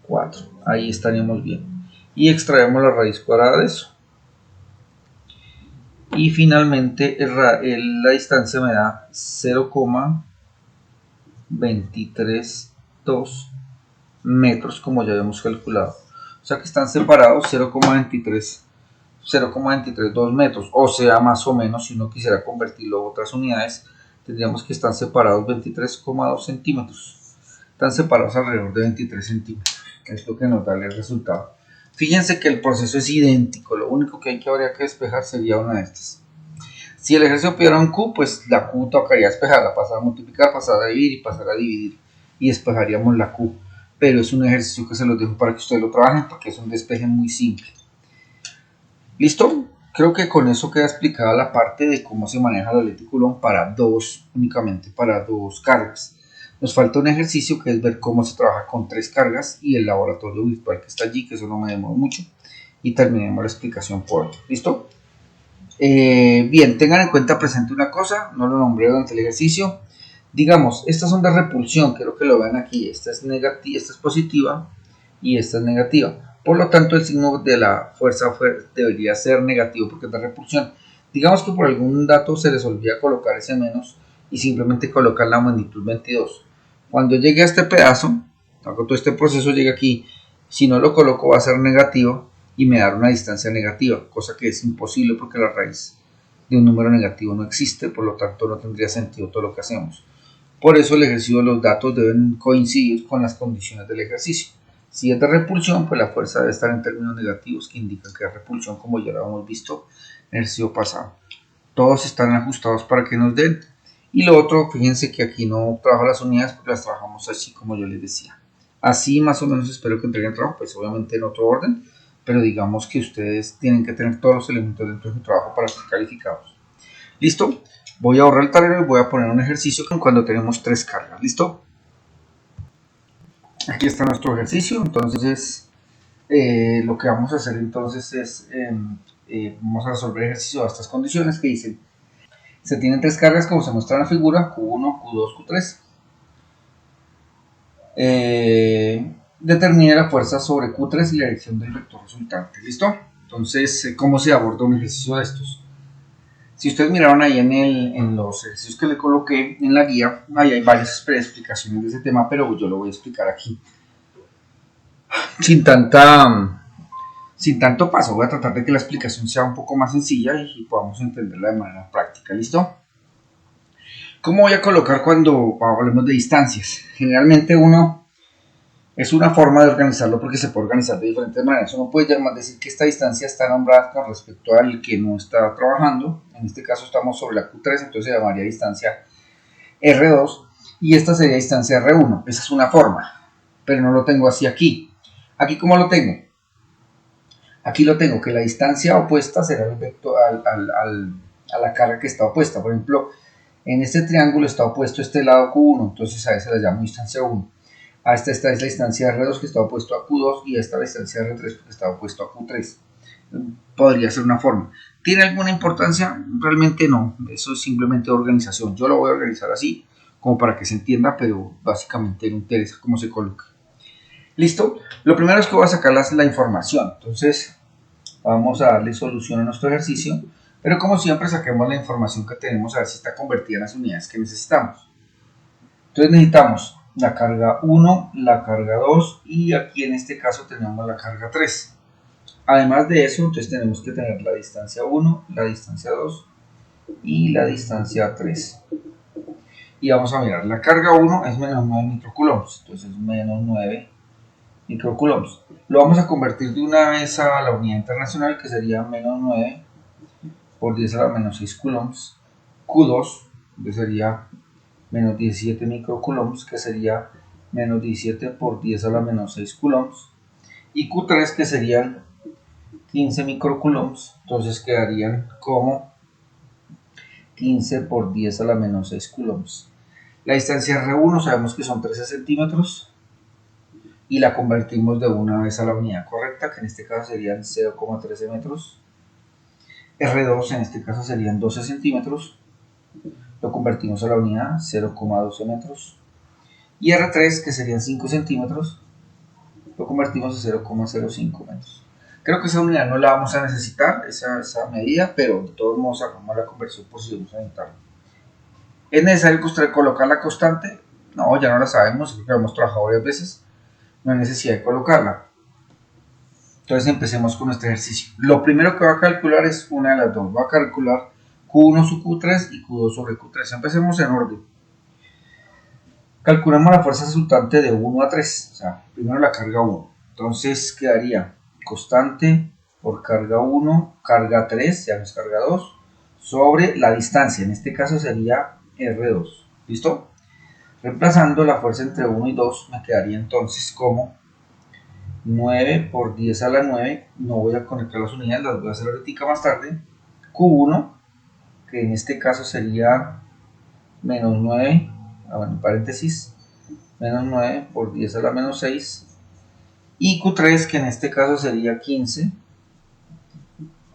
4, ahí estaríamos bien. Y extraemos la raíz cuadrada de eso. Y finalmente la distancia me da 0,232 metros, como ya habíamos calculado. O sea que están separados 0,232 metros. O sea, más o menos, si uno quisiera convertirlo a otras unidades, tendríamos que estar separados 23,2 centímetros. Están separados alrededor de 23 centímetros. Es lo que nos da el resultado. Fíjense que el proceso es idéntico. Lo único que habría que despejar sería una de estas. Si el ejercicio pidiera un Q, pues la Q tocaría despejarla, pasar a multiplicar, pasar a dividir y pasar a dividir. Y despejaríamos la Q. Pero es un ejercicio que se los dejo para que ustedes lo trabajen porque es un despeje muy simple. ¿Listo? Creo que con eso queda explicada la parte de cómo se maneja la ley de Coulomb únicamente para dos cargas. Nos falta un ejercicio que es ver cómo se trabaja con 3 cargas y el laboratorio virtual que está allí, que eso no me demora mucho. Y terminemos la explicación por hoy. ¿Listo? Bien, tengan en cuenta presente una cosa, no lo nombré durante el ejercicio. Digamos, estas son de repulsión, quiero que lo vean aquí. Esta es negativa, esta es positiva y esta es negativa. Por lo tanto, el signo de la fuerza debería ser negativo porque es de repulsión. Digamos que por algún dato se les olvida colocar ese menos y simplemente colocar la magnitud 22. Cuando llegue a este pedazo, hago todo este proceso, llega aquí. Si no lo coloco va a ser negativo y me da una distancia negativa, cosa que es imposible porque la raíz de un número negativo no existe, por lo tanto no tendría sentido todo lo que hacemos. Por eso el ejercicio de los datos deben coincidir con las condiciones del ejercicio. Si es de repulsión, pues la fuerza debe estar en términos negativos, que indican que es repulsión, como ya lo hemos visto en el ejercicio pasado. Todos están ajustados para que nos den. Y lo otro, fíjense que aquí no trabajo las unidades porque las trabajamos así como yo les decía. Así más o menos espero que entreguen el trabajo, pues obviamente en otro orden, pero digamos que ustedes tienen que tener todos los elementos dentro de su trabajo para ser calificados. ¿Listo? Voy a ahorrar el tablero y voy a poner un ejercicio cuando tenemos 3 cargas. ¿Listo? Aquí está nuestro ejercicio. Entonces, lo que vamos a hacer entonces es, vamos a resolver el ejercicio de estas condiciones que dicen, se tienen 3 cargas como se muestra en la figura, Q1, Q2, Q3. Determine la fuerza sobre Q3 y la dirección del vector resultante. ¿Listo? Entonces, ¿cómo se aborda un ejercicio de estos? Si ustedes miraron ahí en los ejercicios que le coloqué en la guía, ahí hay varias explicaciones de ese tema, pero yo lo voy a explicar aquí. Sin tanto paso, voy a tratar de que la explicación sea un poco más sencilla y podamos entenderla de manera práctica. ¿Listo? ¿Cómo voy a colocar cuando hablemos de distancias? Generalmente es una forma de organizarlo porque se puede organizar de diferentes maneras. Uno puede decir que esta distancia está nombrada con respecto al que no está trabajando. En este caso estamos sobre la Q3, entonces se llamaría distancia R2 y esta sería distancia R1. Esa es una forma, pero no lo tengo así aquí. ¿Aquí cómo lo tengo? Aquí lo tengo, que la distancia opuesta será el vector a la carga que está opuesta. Por ejemplo, en este triángulo está opuesto este lado Q1, entonces a esa la llamo distancia 1. A esta es la distancia R2 que está opuesto a Q2 y esta la distancia R3 que está opuesto a Q3. Podría ser una forma. ¿Tiene alguna importancia? Realmente no, eso es simplemente organización. Yo lo voy a organizar así, como para que se entienda, pero básicamente no interesa cómo se coloca. ¿Listo? Lo primero es que voy a sacar la información. Entonces, vamos a darle solución a nuestro ejercicio, pero como siempre saquemos la información que tenemos a ver si está convertida en las unidades que necesitamos. Entonces necesitamos la carga 1, la carga 2 y aquí en este caso tenemos la carga 3. Además de eso, entonces tenemos que tener la distancia 1, la distancia 2 y la distancia 3. Y vamos a mirar, la carga 1 es menos 9 microcoulombs, entonces menos 9 microcoulombs. Lo vamos a convertir de una vez a la unidad internacional, que sería menos 9 por 10 a la menos 6 coulombs. Q2, que sería menos 17 microcoulombs, que sería menos 17 por 10 a la menos 6 coulombs. Y Q3, que serían 15 microcoulombs, entonces quedarían como 15 por 10 a la menos 6 coulombs. La distancia R1 sabemos que son 13 centímetros y la convertimos de una vez a la unidad correcta, que en este caso serían 0,13 metros. R2 en este caso serían 12 centímetros, lo convertimos a la unidad, 0,12 metros. Y R3, que serían 5 centímetros, lo convertimos a 0,05 metros. Creo que esa unidad no la vamos a necesitar, esa medida, pero de todos modos hagamos la conversión por si vamos a necesitarla. ¿Es necesario colocar la constante? No, ya no la sabemos, creo que hemos trabajado varias veces, no hay necesidad de colocarla. Entonces empecemos con este ejercicio. Lo primero que voy a calcular es una de las dos. Voy a calcular Q1 sobre Q3 y Q2 sobre Q3. Empecemos en orden. Calculamos la fuerza resultante de 1 a 3. O sea, primero la carga 1. Entonces quedaría constante por carga 1, carga 3, ya no es carga 2, sobre la distancia. En este caso sería R2. ¿Listo? Reemplazando la fuerza entre 1 y 2 me quedaría entonces como 9 por 10 a la 9, no voy a conectar las unidades, las voy a hacer ahorita más tarde, Q1, que en este caso sería menos 9, en paréntesis, menos 9 por 10 a la menos 6, y Q3, que en este caso sería 15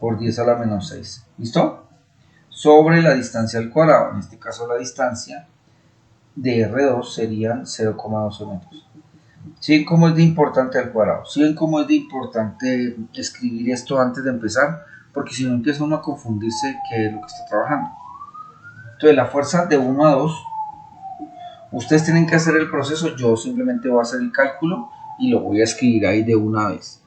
por 10 a la menos 6, ¿listo? Sobre la distancia al cuadrado, en este caso la distancia de R2 serían 0,12 metros. Si ven cómo es de importante al cuadrado, si ven cómo es de importante escribir esto antes de empezar, porque si no empieza uno a confundirse qué es lo que está trabajando. Entonces la fuerza de 1 a 2, ustedes tienen que hacer el proceso, yo simplemente voy a hacer el cálculo y lo voy a escribir ahí de una vez.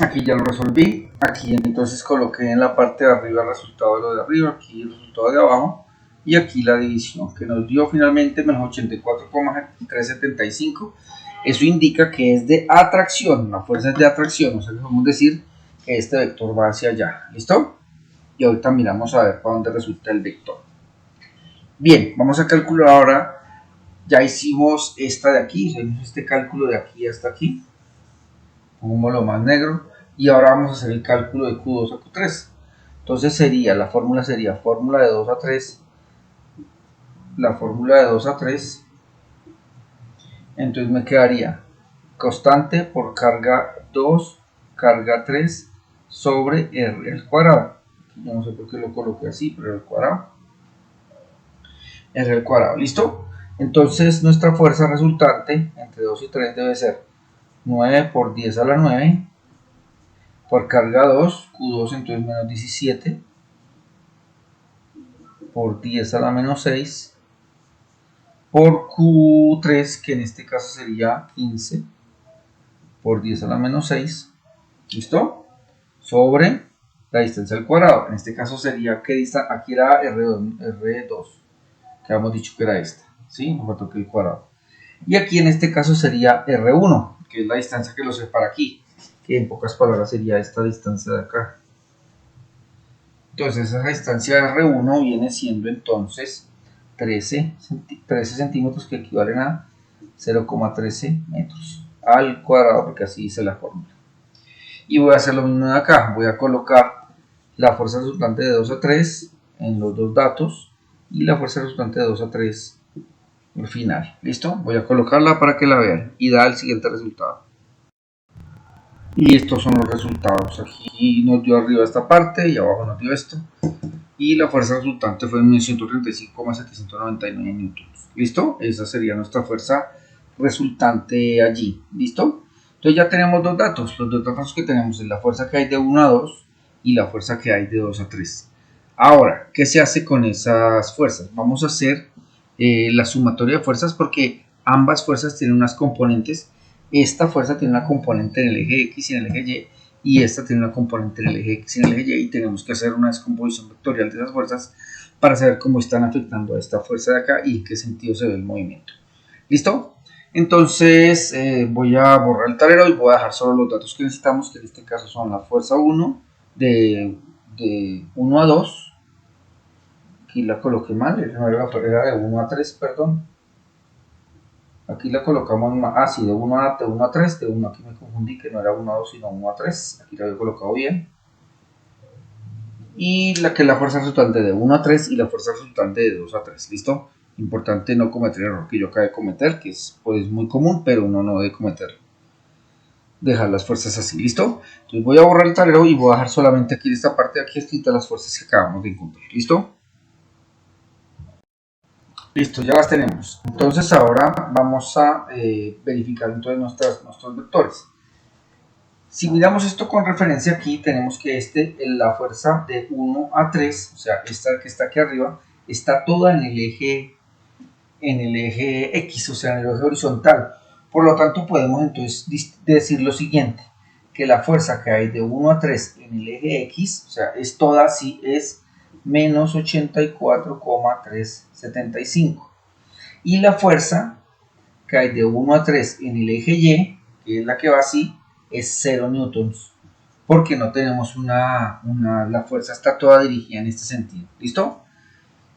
Aquí ya lo resolví, aquí entonces coloqué en la parte de arriba el resultado de lo de arriba, aquí el resultado de abajo, y aquí la división que nos dio finalmente menos 84,375. Eso indica que es de atracción, la fuerza es de atracción, o sea que podemos decir que este vector va hacia allá, ¿listo? Y ahorita miramos a ver para dónde resulta el vector. Bien, vamos a calcular ahora, ya hicimos esta de aquí, hicimos este cálculo de aquí hasta aquí, pongámoslo más negro, y ahora vamos a hacer el cálculo de Q2 a Q3. Entonces la fórmula sería fórmula de 2 a 3, la fórmula de 2 a 3, entonces me quedaría constante por carga 2, carga 3 sobre R al cuadrado. Yo no sé por qué lo coloqué así, pero el cuadrado. R al cuadrado, ¿listo? Entonces nuestra fuerza resultante entre 2 y 3 debe ser 9 por 10 a la 9 por carga 2, Q2 entonces menos 17 por 10 a la menos 6 por Q3, que en este caso sería 15 por 10 a la menos 6, ¿listo? Sobre la distancia al cuadrado. En este caso sería, ¿qué distancia? Aquí era R2, que habíamos dicho que era esta, ¿sí? Nos faltó que el cuadrado. Y aquí en este caso sería R1, que es la distancia que lo separa aquí, que en pocas palabras sería esta distancia de acá. Entonces esa distancia de R1 viene siendo entonces 13 centímetros, que equivalen a 0,13 metros al cuadrado, porque así dice la fórmula. Y voy a hacer lo mismo de acá, voy a colocar la fuerza resultante de 2 a 3 en los dos datos y la fuerza resultante de 2 a 3 al final. ¿Listo? Voy a colocarla para que la vean y da el siguiente resultado. Y estos son los resultados. Aquí nos dio arriba esta parte y abajo nos dio esto. Y la fuerza resultante fue 135,799 newtons. ¿Listo? Esa sería nuestra fuerza resultante allí. ¿Listo? Entonces ya tenemos dos datos. Los dos datos que tenemos es la fuerza que hay de 1 a 2 y la fuerza que hay de 2 a 3. Ahora, ¿qué se hace con esas fuerzas? Vamos a hacer la sumatoria de fuerzas, porque ambas fuerzas tienen unas componentes. Esta fuerza tiene una componente en el eje X y en el eje Y, y esta tiene una componente en el eje X y en el eje Y, y tenemos que hacer una descomposición vectorial de esas fuerzas para saber cómo están afectando a esta fuerza de acá y en qué sentido se ve el movimiento. ¿Listo? Entonces voy a borrar el tablero y voy a dejar solo los datos que necesitamos, que en este caso son la fuerza 1 de 1 a 2. Aquí la coloqué mal, era de 1 a 3, perdón. Aquí la colocamos más, sí, de 1 a 3, de 1 aquí me confundí, que no era 1 a 2 sino 1 a 3, aquí la había colocado bien. Y la fuerza resultante de 1 a 3 y la fuerza resultante de 2 a 3, ¿listo? Importante no cometer el error que yo acabé de cometer, que es pues muy común, pero uno no debe cometerlo. Dejar las fuerzas así, ¿listo? Entonces voy a borrar el tablero y voy a dejar solamente aquí en esta parte de aquí escritas las fuerzas que acabamos de encontrar, ¿listo? Listo, ya las tenemos. Entonces ahora vamos a verificar entonces nuestros vectores. Si miramos esto con referencia aquí, tenemos que la fuerza de 1 a 3, o sea, esta que está aquí arriba, está toda en el eje X, o sea, en el eje horizontal. Por lo tanto, podemos entonces decir lo siguiente, que la fuerza que hay de 1 a 3 en el eje X, o sea, es toda así, es menos 84,375. Y la fuerza que hay de 1 a 3 en el eje Y, que es la que va así, es 0 newtons, porque no tenemos la fuerza está toda dirigida en este sentido, ¿listo?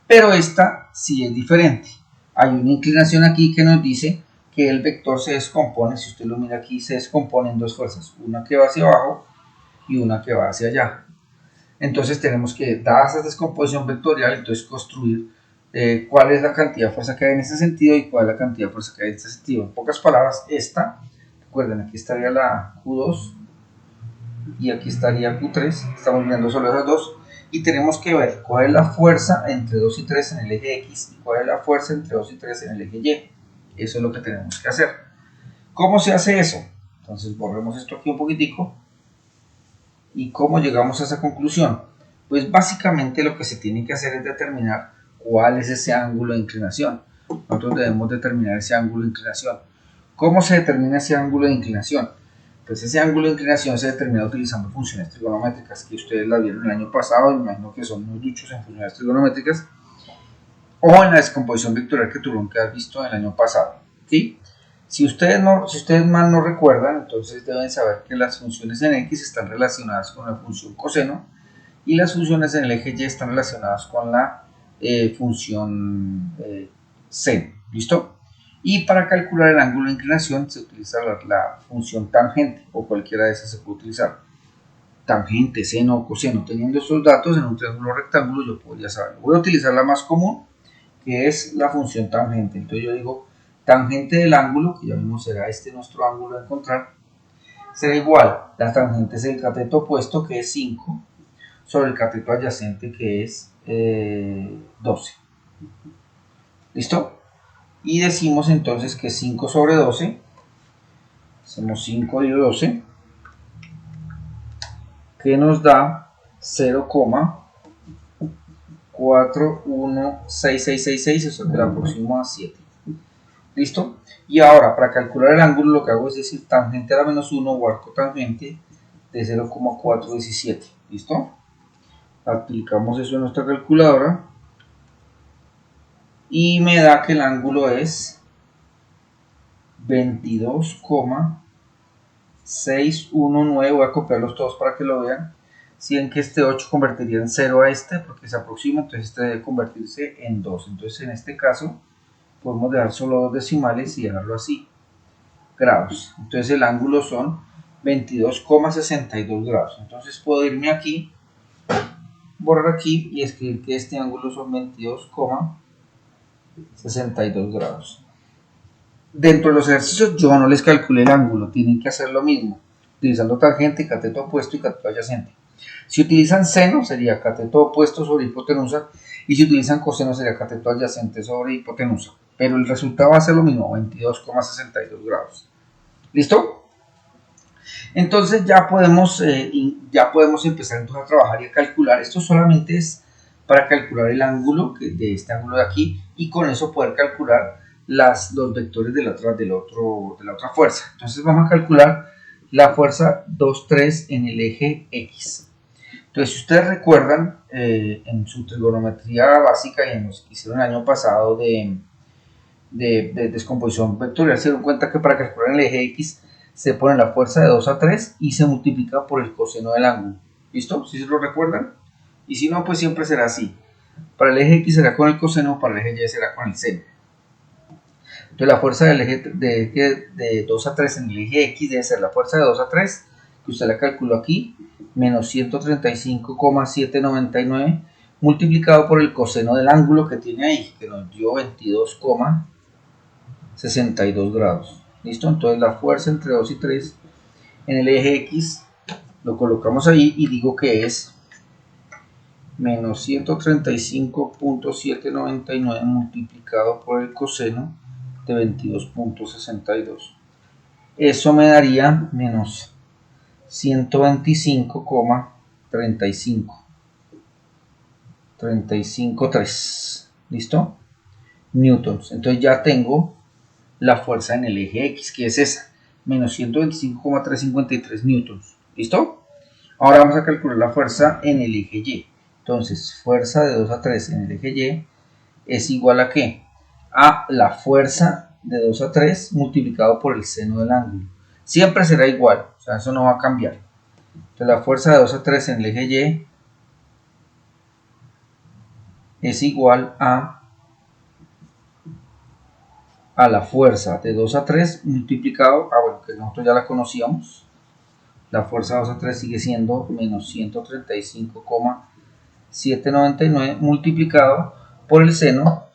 Pero esta sí es diferente. Hay una inclinación aquí que nos dice que el vector se descompone, si usted lo mira aquí, se descompone en dos fuerzas, una que va hacia abajo y una que va hacia allá. Entonces tenemos que, dada esa descomposición vectorial, entonces construir cuál es la cantidad de fuerza que hay en este sentido y cuál es la cantidad de fuerza que hay en este sentido. En pocas palabras, recuerden, aquí estaría la Q2 y aquí estaría Q3, estamos mirando solo esas dos, y tenemos que ver cuál es la fuerza entre 2 y 3 en el eje X y cuál es la fuerza entre 2 y 3 en el eje Y. Eso es lo que tenemos que hacer. ¿Cómo se hace eso? Entonces borremos esto aquí un poquitico. ¿Y cómo llegamos a esa conclusión? Pues básicamente lo que se tiene que hacer es determinar cuál es ese ángulo de inclinación. Nosotros debemos determinar ese ángulo de inclinación. ¿Cómo se determina ese ángulo de inclinación? Pues ese ángulo de inclinación se determina utilizando funciones trigonométricas, que ustedes la vieron el año pasado, y me imagino que son muy duchos en funciones trigonométricas. o en la descomposición vectorial que tuvieron que haber visto el año pasado, ¿sí? Si ustedes mal no recuerdan, entonces deben saber que las funciones en X están relacionadas con la función coseno y las funciones en el eje Y están relacionadas con la función seno, ¿listo? Y para calcular el ángulo de inclinación se utiliza la función tangente, o cualquiera de esas se puede utilizar. Tangente, seno o coseno. Teniendo estos datos en un triángulo rectángulo yo podría saberlo. Voy a utilizar la más común, que es la función tangente. Entonces yo digo tangente del ángulo, que ya mismo será este nuestro ángulo a encontrar, será igual, la tangente es el cateto opuesto, que es 5, sobre el cateto adyacente, que es 12. ¿Listo? Y decimos entonces que 5 sobre 12, hacemos 5 dividido 12, que nos da 0,416666, o sea que la aproximo a 7. ¿Listo? Y ahora, para calcular el ángulo, lo que hago es decir tangente a la menos 1 o arco tangente de 0,417. ¿Listo? Aplicamos eso en nuestra calculadora y me da que el ángulo es 22,619. Voy a copiarlos todos para que lo vean. Si ven que este 8 convertiría en 0 a este, porque se aproxima, entonces este debe convertirse en 2. Entonces en este caso podemos dejar solo dos decimales y dejarlo así, grados. Entonces el ángulo son 22,62 grados. Entonces puedo irme aquí, borrar aquí y escribir que este ángulo son 22,62 grados. Dentro de los ejercicios yo no les calculé el ángulo, tienen que hacer lo mismo, utilizando tangente, cateto opuesto y cateto adyacente. Si utilizan seno sería cateto opuesto sobre hipotenusa, y si utilizan coseno sería cateto adyacente sobre hipotenusa. Pero el resultado va a ser lo mismo, 22,62 grados. ¿Listo? Entonces ya podemos empezar entonces a trabajar y a calcular. Esto solamente es para calcular el ángulo de este ángulo de aquí, y con eso poder calcular los vectores de la otra fuerza. Entonces vamos a calcular la fuerza 2, 3 en el eje X. Entonces, si ustedes recuerdan, en su trigonometría básica y en los que hicieron el año pasado de descomposición vectorial, se dieron cuenta que para calcular el eje X se pone la fuerza de 2 a 3 y se multiplica por el coseno del ángulo. ¿Listo? ¿Sí se lo recuerdan? Y si no, pues siempre será así. Para el eje X será con el coseno, para el eje Y será con el seno. Entonces la fuerza del eje de 2 a 3 en el eje X debe ser la fuerza de 2 a 3, que usted la calculó aquí, menos 135,799, multiplicado por el coseno del ángulo que tiene ahí, que nos dio 22,62 grados. ¿Listo? Entonces la fuerza entre 2 y 3 en el eje X lo colocamos ahí y digo que es menos 135,799 multiplicado por el coseno de 22,62. Eso me daría menos 125,35. ¿Listo? Newtons. Entonces ya tengo la fuerza en el eje X, que es esa, menos 125,353 newtons. ¿Listo? Ahora vamos a calcular la fuerza en el eje Y. Entonces, fuerza de 2 a 3 en el eje Y es igual a ¿qué? A la fuerza de 2 a 3 multiplicado por el seno del ángulo. Siempre será igual, o sea, eso no va a cambiar. Entonces, la fuerza de 2 a 3 en el eje Y es igual a la fuerza de 2 a 3 multiplicado, bueno, que nosotros ya la conocíamos. La fuerza de 2 a 3 sigue siendo menos 135,799 multiplicado por el seno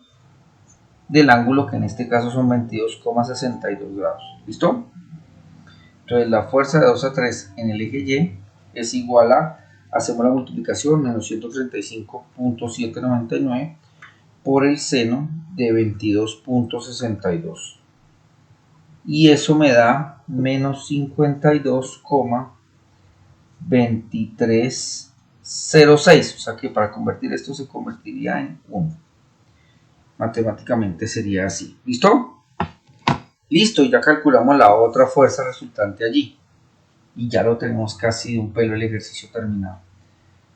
del ángulo, que en este caso son 22,62 grados. ¿Listo? Entonces la fuerza de 2 a 3 en el eje Y es igual a, hacemos la multiplicación, menos 135,799 por el seno de 22,62. Y eso me da menos 52,2306. O sea que para convertir esto se convertiría en 1. Matemáticamente sería así. ¿Listo? Listo, ya calculamos la otra fuerza resultante allí. Y ya lo tenemos casi de un pelo el ejercicio terminado.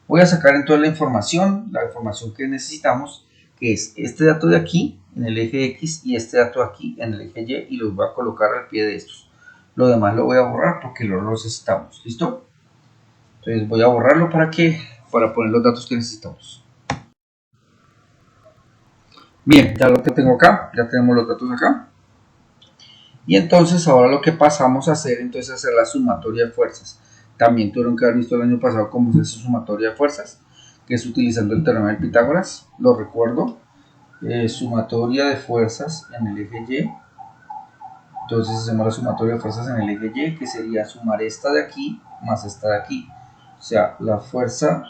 Voy a sacar entonces la información que necesitamos que es este dato de aquí en el eje X y este dato aquí en el eje Y, y los voy a colocar al pie de estos. Lo demás lo voy a borrar porque no lo necesitamos. ¿Listo? Entonces voy a borrarlo para poner los datos que necesitamos. Bien, ya lo tengo acá, ya tenemos los datos acá. Y entonces ahora lo que pasamos a hacer, entonces hacer la sumatoria de fuerzas. También tuvieron que haber visto el año pasado cómo se hace sumatoria de fuerzas, que es utilizando el teorema de Pitágoras, lo recuerdo. Sumatoria de fuerzas en el eje Y. Entonces hacemos la sumatoria de fuerzas en el eje Y, que sería sumar esta de aquí más esta de aquí. O sea, la fuerza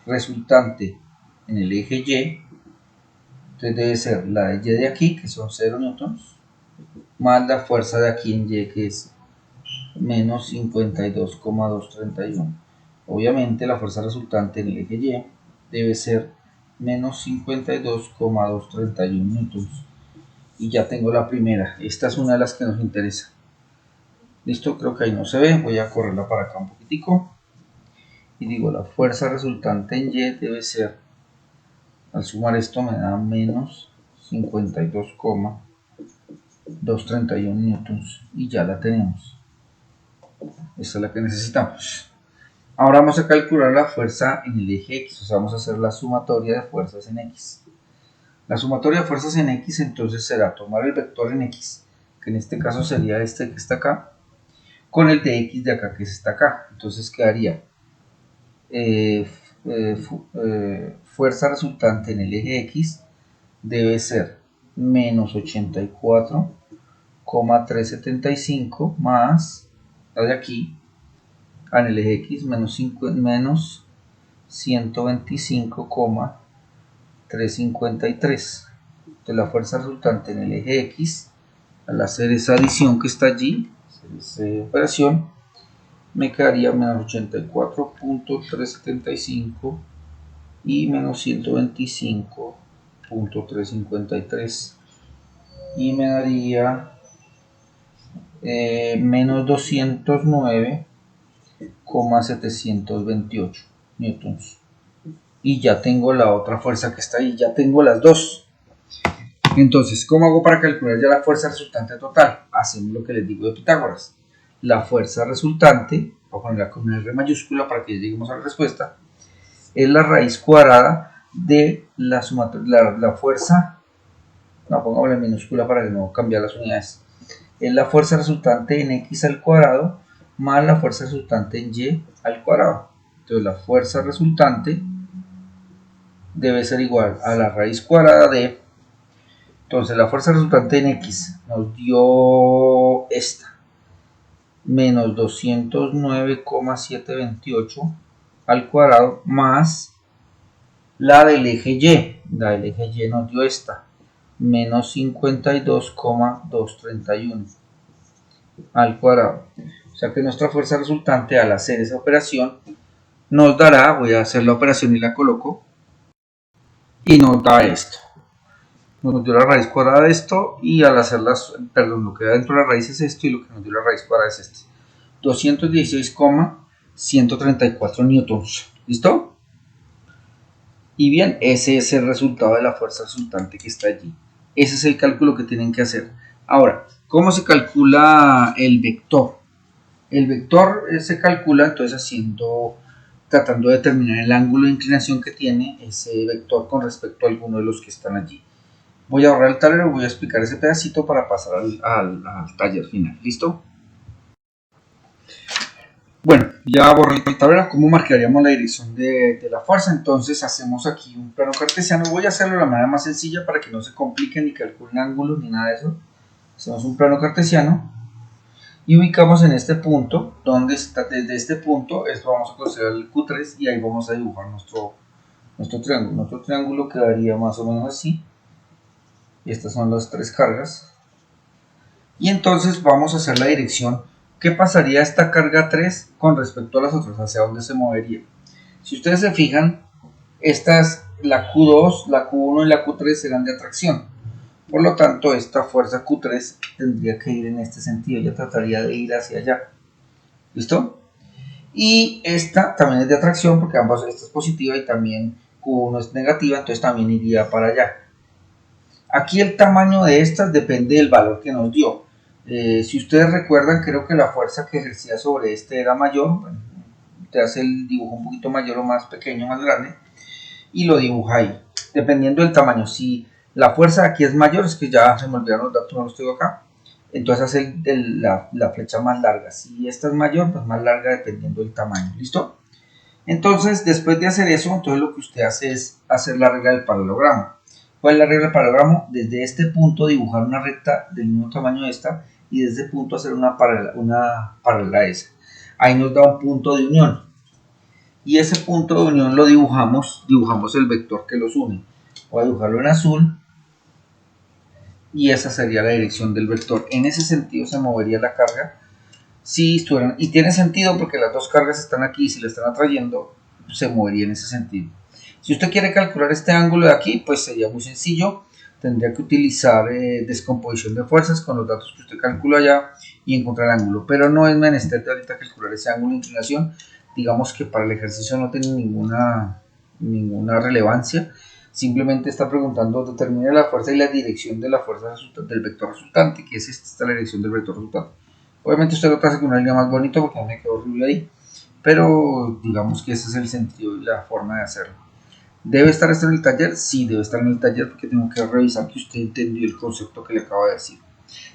resultante en el eje Y, entonces debe ser la de Y de aquí, que son 0 newtons, más la fuerza de aquí en Y, que es menos 52,231. Obviamente la fuerza resultante en el eje Y debe ser menos 52,231 newtons. Y ya tengo la primera. Esta es una de las que nos interesa. Listo, creo que ahí no se ve. Voy a correrla para acá un poquitico. Y digo, la fuerza resultante en Y debe ser, al sumar esto me da menos 52,231 newtons. Y ya la tenemos. Esta es la que necesitamos. Ahora vamos a calcular la fuerza en el eje X. O sea, vamos a hacer la sumatoria de fuerzas en X. La sumatoria de fuerzas en X entonces será tomar el vector en X, que en este caso sería este que está acá, con el de X de acá que está acá. Entonces quedaría fuerza resultante en el eje X debe ser menos 84,375 más la de aquí en el eje X menos 125,353. Entonces la fuerza resultante en el eje X, al hacer esa adición que está allí, esa operación, me quedaría menos 84,375 y menos 125,353 y me daría menos 209,728 newtons. Y ya tengo la otra fuerza que está ahí, ya tengo las dos. Entonces, ¿cómo hago para calcular ya la fuerza resultante total? Hacemos lo que les digo de Pitágoras. La fuerza resultante, voy a ponerla con una R mayúscula para que lleguemos a la respuesta, es la raíz cuadrada de la fuerza, no, pongámosla en minúscula para que no cambiar las unidades, es la fuerza resultante en X al cuadrado más la fuerza resultante en Y al cuadrado. Entonces la fuerza resultante debe ser igual a la raíz cuadrada de, entonces la fuerza resultante en X nos dio esta, menos 209,728 al cuadrado más la del eje Y. La del eje Y nos dio esta, menos 52,231 al cuadrado. O sea que nuestra fuerza resultante al hacer esa operación nos dará, voy a hacer la operación y la coloco, y nos da esto. Nos dio la raíz cuadrada de esto y al hacerlas, perdón, lo que da dentro de la raíz es esto y lo que nos dio la raíz cuadrada es este. 216,134 newtons. ¿Listo? Y bien, ese es el resultado de la fuerza resultante que está allí. Ese es el cálculo que tienen que hacer. Ahora, ¿cómo se calcula el vector? El vector se calcula entonces tratando de determinar el ángulo de inclinación que tiene ese vector con respecto a alguno de los que están allí. Voy a ahorrar el tablero y voy a explicar ese pedacito para pasar al taller final. ¿Listo? Bueno, ya borré el tablero. ¿Cómo marcaríamos la dirección de la fuerza? Entonces hacemos aquí un plano cartesiano. Voy a hacerlo de la manera más sencilla para que no se compliquen ni calculen ángulos ni nada de eso. Hacemos un plano cartesiano y ubicamos en este punto, donde está, desde este punto, esto vamos a considerar el Q3 y ahí vamos a dibujar nuestro triángulo. Nuestro triángulo quedaría más o menos así. Y estas son las tres cargas. Y entonces vamos a hacer la dirección. ¿Qué pasaría esta carga 3 con respecto a las otras? ¿Hacia dónde se movería? Si ustedes se fijan, estas, la Q2, la Q1 y la Q3 serán de atracción. Por lo tanto, esta fuerza Q3 tendría que ir en este sentido. Ya trataría de ir hacia allá. ¿Listo? Y esta también es de atracción porque ambas, esta es positiva y también Q1 es negativa, entonces también iría para allá. Aquí el tamaño de estas depende del valor que nos dio. Si ustedes recuerdan, creo que la fuerza que ejercía sobre este era mayor. Bueno, te hace el dibujo un poquito mayor o más pequeño, más grande, y lo dibuja ahí, dependiendo del tamaño. Si la fuerza aquí es mayor, es que ya se me olvidaron los datos, no los tengo acá, entonces hace la flecha más larga. Si esta es mayor, pues más larga dependiendo del tamaño. ¿Listo? Entonces, después de hacer eso, entonces lo que usted hace es hacer la regla del paralelogramo. ¿Cuál es la regla del paralelogramo? Desde este punto dibujar una recta del mismo tamaño de esta y desde este punto hacer una paralela a esa. Ahí nos da un punto de unión. Y ese punto de unión lo dibujamos el vector que los une. Voy a dibujarlo en azul y esa sería la dirección del vector. En ese sentido se movería la carga si estuvieran, y tiene sentido porque las dos cargas están aquí y si la están atrayendo se movería en ese sentido. Si usted quiere calcular este ángulo de aquí, pues sería muy sencillo. Tendría que utilizar descomposición de fuerzas con los datos que usted calcula allá y encontrar el ángulo, pero no es menester de ahorita calcular ese ángulo de inclinación. Digamos que para el ejercicio no tiene ninguna relevancia. Simplemente está preguntando, determine la fuerza y la dirección de la fuerza del vector resultante, que es esta la dirección del vector resultante. Obviamente usted lo traza con una línea más bonita porque a mí me quedó horrible ahí, pero digamos que ese es el sentido y la forma de hacerlo. ¿Debe estar esto en el taller? Sí, debe estar en el taller porque tengo que revisar que usted entendió el concepto que le acabo de decir.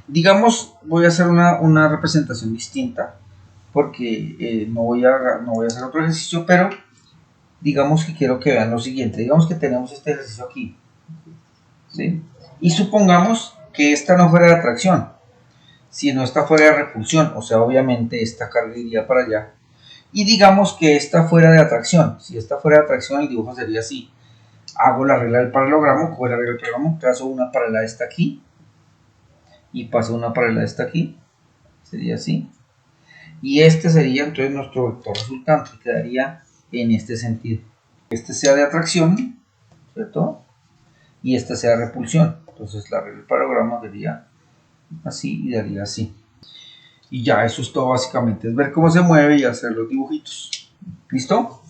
Digamos, voy a hacer una representación distinta porque no voy a hacer otro ejercicio, pero digamos que quiero que vean lo siguiente. Digamos que tenemos este ejercicio aquí, ¿sí? Y supongamos que esta no fuera de atracción, sino esta fuera de repulsión, o sea, obviamente esta carga iría para allá. Y digamos que esta fuera de atracción. Si esta fuera de atracción, el dibujo sería así. Hago la regla del paralelogramo, cojo la regla del paralelogramo, trazo una paralela de esta aquí y paso una paralela de esta aquí. Sería así. Y este sería entonces nuestro vector resultante, quedaría en este sentido. Este sea de atracción, ¿cierto? Y este sea de repulsión. Entonces la regla del paralelogramo daría así y daría así. Y ya, eso es todo básicamente, es ver cómo se mueve y hacer los dibujitos. ¿Listo?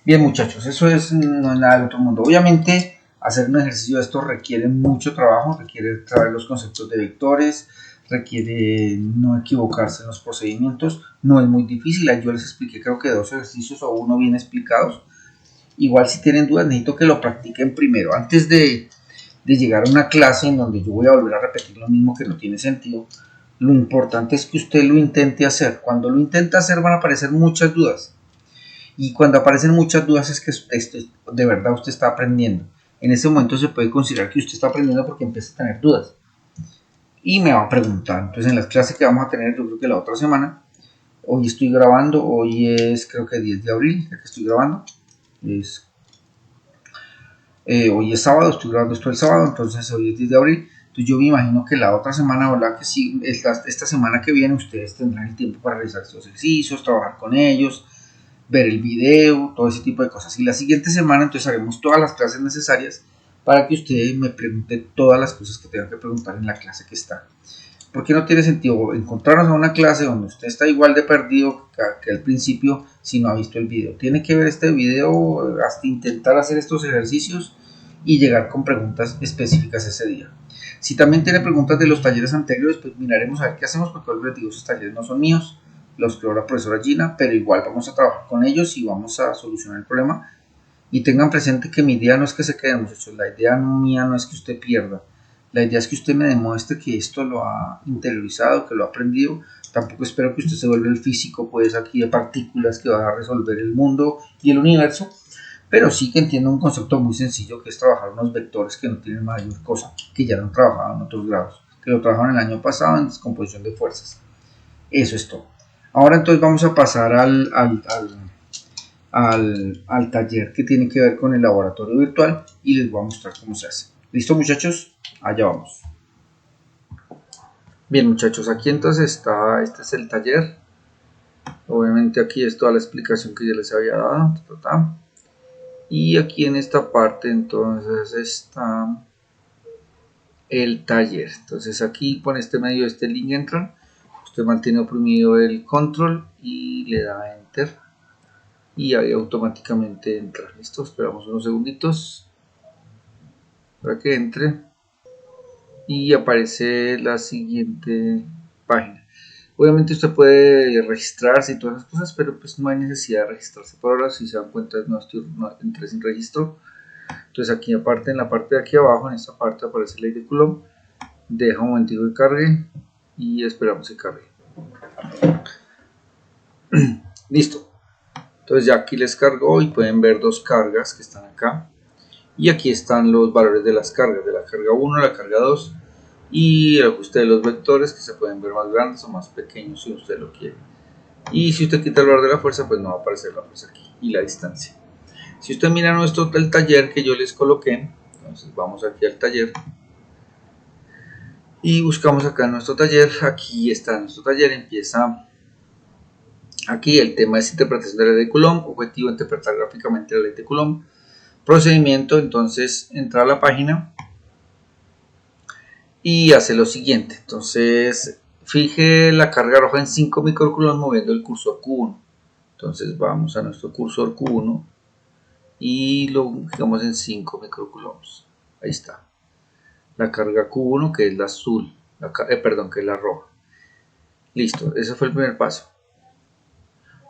Bien, muchachos, eso no es nada del otro mundo. Obviamente, hacer un ejercicio de esto requiere mucho trabajo, requiere traer los conceptos de vectores, requiere no equivocarse en los procedimientos. No es muy difícil, yo les expliqué creo que 2 ejercicios o uno bien explicados. Igual si tienen dudas, necesito que lo practiquen primero. Antes de llegar a una clase en donde yo voy a volver a repetir lo mismo que no tiene sentido, lo importante es que usted lo intente hacer. Cuando lo intenta hacer van a aparecer muchas dudas. Y cuando aparecen muchas dudas es que de verdad usted está aprendiendo. En ese momento se puede considerar que usted está aprendiendo porque empieza a tener dudas. Y me va a preguntar. Entonces en las clases que vamos a tener, yo creo que la otra semana, hoy estoy grabando, hoy es creo que 10 de abril, ya que estoy grabando. Hoy es sábado, estoy grabando esto el sábado, entonces hoy es 10 de abril. Entonces yo me imagino que la otra semana o la que sí, esta semana que viene ustedes tendrán el tiempo para realizar estos ejercicios, trabajar con ellos, ver el video, todo ese tipo de cosas. Y la siguiente semana entonces haremos todas las clases necesarias para que ustedes me pregunten todas las cosas que tengan que preguntar en la clase que está. Porque no tiene sentido encontrarnos a una clase donde usted está igual de perdido que al principio si no ha visto el video. Tiene que ver este video hasta intentar hacer estos ejercicios y llegar con preguntas específicas ese día. Si también tiene preguntas de los talleres anteriores, pues miraremos a ver qué hacemos, porque les digo, esos talleres no son míos, los creó la profesora Gina, pero igual vamos a trabajar con ellos y vamos a solucionar el problema. Y tengan presente que mi idea no es que se queden, muchachos, la idea mía no es que usted pierda. La idea es que usted me demuestre que esto lo ha interiorizado, que lo ha aprendido. Tampoco espero que usted se vuelva el físico, pues aquí de partículas que va a resolver el mundo y el universo, pero sí que entienda un concepto muy sencillo que es trabajar unos vectores que no tienen mayor cosa, que ya lo han trabajado en otros grados, que lo trabajaron el año pasado en descomposición de fuerzas. Eso es todo. Ahora entonces vamos a pasar al taller que tiene que ver con el laboratorio virtual y les voy a mostrar cómo se hace. ¿Listo, muchachos? Allá vamos. Bien, muchachos, aquí entonces está, este es el taller. Obviamente aquí es toda la explicación que ya les había dado. Y aquí en esta parte entonces está el taller. Entonces aquí por este medio, este link entra. Usted mantiene oprimido el control y le da enter. Y ahí automáticamente entra. Listo, esperamos unos segunditos. para que entre y aparece la siguiente página. Obviamente usted puede registrarse y todas esas cosas, pero pues no hay necesidad de registrarse por ahora. Si se dan cuenta, no entré sin registro. Entonces aquí aparte, en la parte de aquí abajo, en esta parte aparece ley de Coulomb. Deja un momentito que cargue y esperamos que cargue. Listo. Entonces ya aquí les cargó y pueden ver dos cargas que están acá. Y aquí están los valores de las cargas, de la carga 1, la carga 2 y el ajuste de los vectores, que se pueden ver más grandes o más pequeños si usted lo quiere. Y si usted quita el valor de la fuerza, pues no va a aparecer la fuerza aquí y la distancia. Si usted mira el taller que yo les coloqué, entonces vamos aquí al taller y buscamos acá en nuestro taller. Aquí está nuestro taller, empieza aquí. El tema es interpretación de la ley de Coulomb, objetivo interpretar gráficamente la ley de Coulomb, procedimiento. Entonces entra a la página y hace lo siguiente. Entonces fije la carga roja en 5 microcoulombs moviendo el cursor Q1. Entonces vamos a nuestro cursor Q1 y lo fijamos en 5 microcoulombs. Ahí está la carga Q1, que es la azul, que es la roja. Listo, ese fue el primer paso.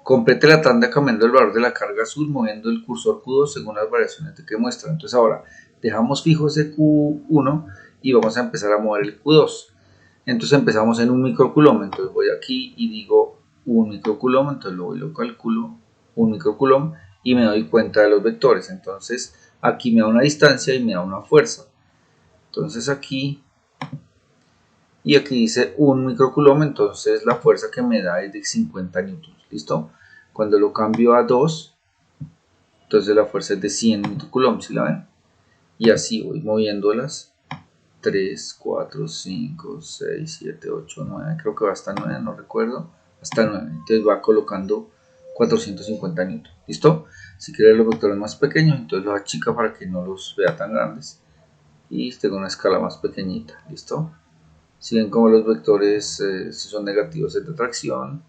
Complete la tanda cambiando el valor de la carga azul moviendo el cursor Q2 según las variaciones que muestra. Entonces ahora dejamos fijo ese Q1 y vamos a empezar a mover el Q2. Entonces empezamos en 1 microcoulomb. Entonces voy aquí y digo 1 microcoulomb. Entonces lo calculo 1 microcoulomb y me doy cuenta de los vectores. Entonces aquí me da una distancia y me da una fuerza. Entonces aquí y aquí dice 1 microcoulomb, entonces la fuerza que me da es de 50 newtons. ¿Listo? Cuando lo cambio a 2, entonces la fuerza es de 100 microcoulomb, ¿sí la ven? Y así voy moviéndolas. 3, 4, 5, 6, 7, 8, 9, creo que va hasta 9, no recuerdo, hasta 9. Entonces va colocando 450 newtons. ¿Listo? Si quiere los vectores más pequeños, entonces los achica para que no los vea tan grandes y tenga una escala más pequeñita. ¿Listo? Si ven como los vectores, si son negativos es de atracción,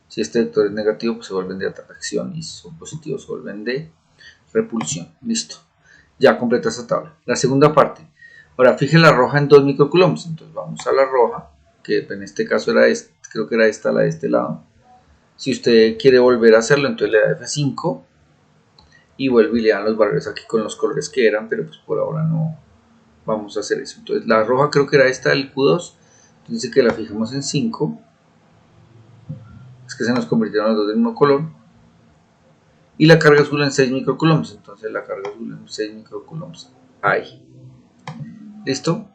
si este vector es negativo pues se vuelven de atracción y si son positivos se vuelven de repulsión. Listo, ya completa esta tabla. La segunda parte, ahora fije la roja en 2 microcoulombs. Entonces vamos a la roja, que en este caso era esta, creo que era esta, la de este lado. Si usted quiere volver a hacerlo, entonces le da F5 y vuelve y le dan los valores aquí con los colores que eran, pero pues por ahora no vamos a hacer eso. Entonces la roja creo que era esta del Q2, entonces que la fijamos en 5, es que se nos convirtieron los dos del mismo color, y la carga azul en 6 microcoulombs. Entonces la carga azul en 6 microcoulombs ahí. ¿Listo?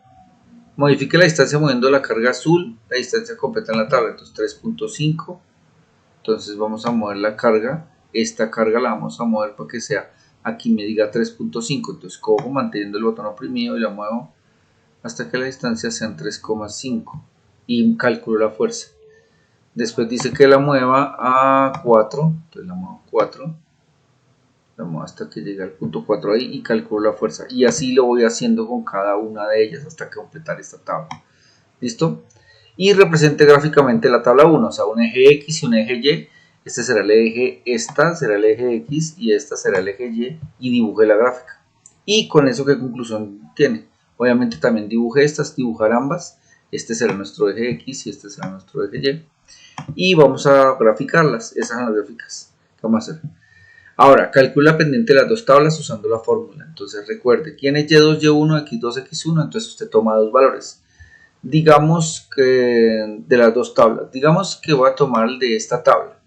Modifique la distancia moviendo la carga azul, la distancia completa en la tabla, entonces 3.5. Entonces vamos a mover la carga, esta carga la vamos a mover para que sea, aquí me diga 3.5, entonces cojo manteniendo el botón oprimido y la muevo hasta que la distancia sean 3,5 y calculo la fuerza. Después dice que la mueva a 4, entonces la muevo a 4, la muevo hasta que llegue al punto 4 ahí y calculo la fuerza. Y así lo voy haciendo con cada una de ellas hasta completar esta tabla. ¿Listo? Y represente gráficamente la tabla 1, o sea, un eje X y un eje Y. Este será el eje, esta será el eje X y esta será el eje Y dibuje la gráfica. Y con eso, ¿qué conclusión tiene? Obviamente también dibuje estas, dibujar ambas. Este será nuestro eje X y este será nuestro eje Y. Y vamos a graficarlas, esas son las gráficas que vamos a hacer. Ahora, calcula pendiente de las dos tablas usando la fórmula. Entonces recuerde, tiene Y2, Y1, X2, X1, entonces usted toma dos valores. Digamos que de las dos tablas, digamos que voy a tomar el de esta tabla.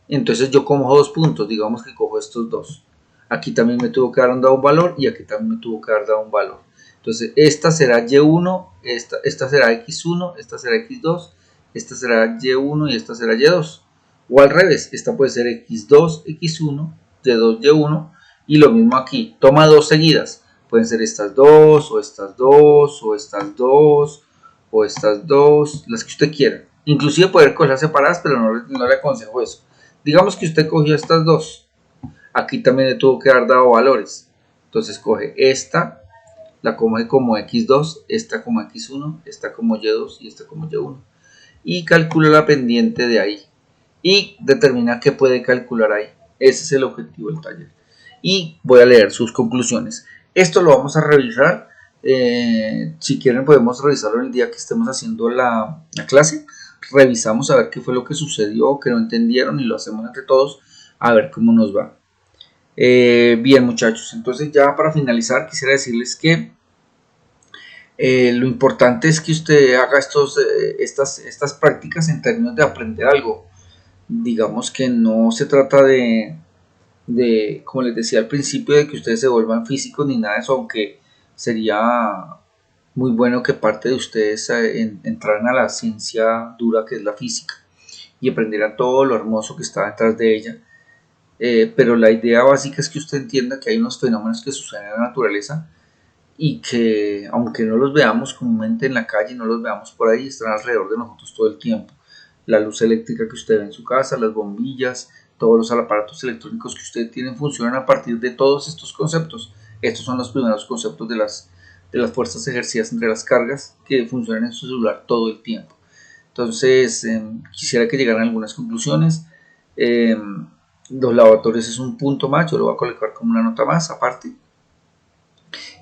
Entonces yo cojo dos puntos, digamos que cojo estos dos. Aquí también me tuvo que dar un valor y aquí también me tuvo que dar un valor. Entonces esta será Y1, esta será X1, esta será X2, esta será Y1 y esta será Y2. O al revés, esta puede ser X2, X1, Y2, Y1 y lo mismo aquí. Toma dos seguidas, pueden ser estas dos o estas dos o estas dos o estas dos, las que usted quiera. Inclusive poder cogerlas separadas, pero no le aconsejo eso. Digamos que usted cogió estas dos. Aquí también le tuvo que haber dado valores. Entonces coge esta, la coge como X2, esta como X1, esta como Y2 y esta como Y1. Y calcula la pendiente de ahí. Y determina qué puede calcular ahí. Ese es el objetivo del taller. Y voy a leer sus conclusiones. Esto lo vamos a revisar Si quieren podemos revisarlo el día que estemos haciendo la clase. Revisamos a ver qué fue lo que sucedió, que no entendieron y lo hacemos entre todos a ver cómo nos va. Bien muchachos, entonces ya para finalizar quisiera decirles que lo importante es que usted haga estas prácticas en términos de aprender algo. Digamos que no se trata de, como les decía al principio, de que ustedes se vuelvan físicos ni nada de eso, aunque sería muy bueno que parte de ustedes entraran a la ciencia dura que es la física y aprendieran todo lo hermoso que está detrás de ella. Pero la idea básica es que usted entienda que hay unos fenómenos que suceden en la naturaleza y que aunque no los veamos comúnmente en la calle, no los veamos por ahí, están alrededor de nosotros todo el tiempo. La luz eléctrica que usted ve en su casa, las bombillas, todos los aparatos electrónicos que usted tiene funcionan a partir de todos estos conceptos. Estos son los primeros conceptos de las fuerzas ejercidas entre las cargas que funcionan en su celular todo el tiempo. Entonces, quisiera que llegaran a algunas conclusiones. Los laboratorios es un punto más, yo lo voy a colocar como una nota más aparte.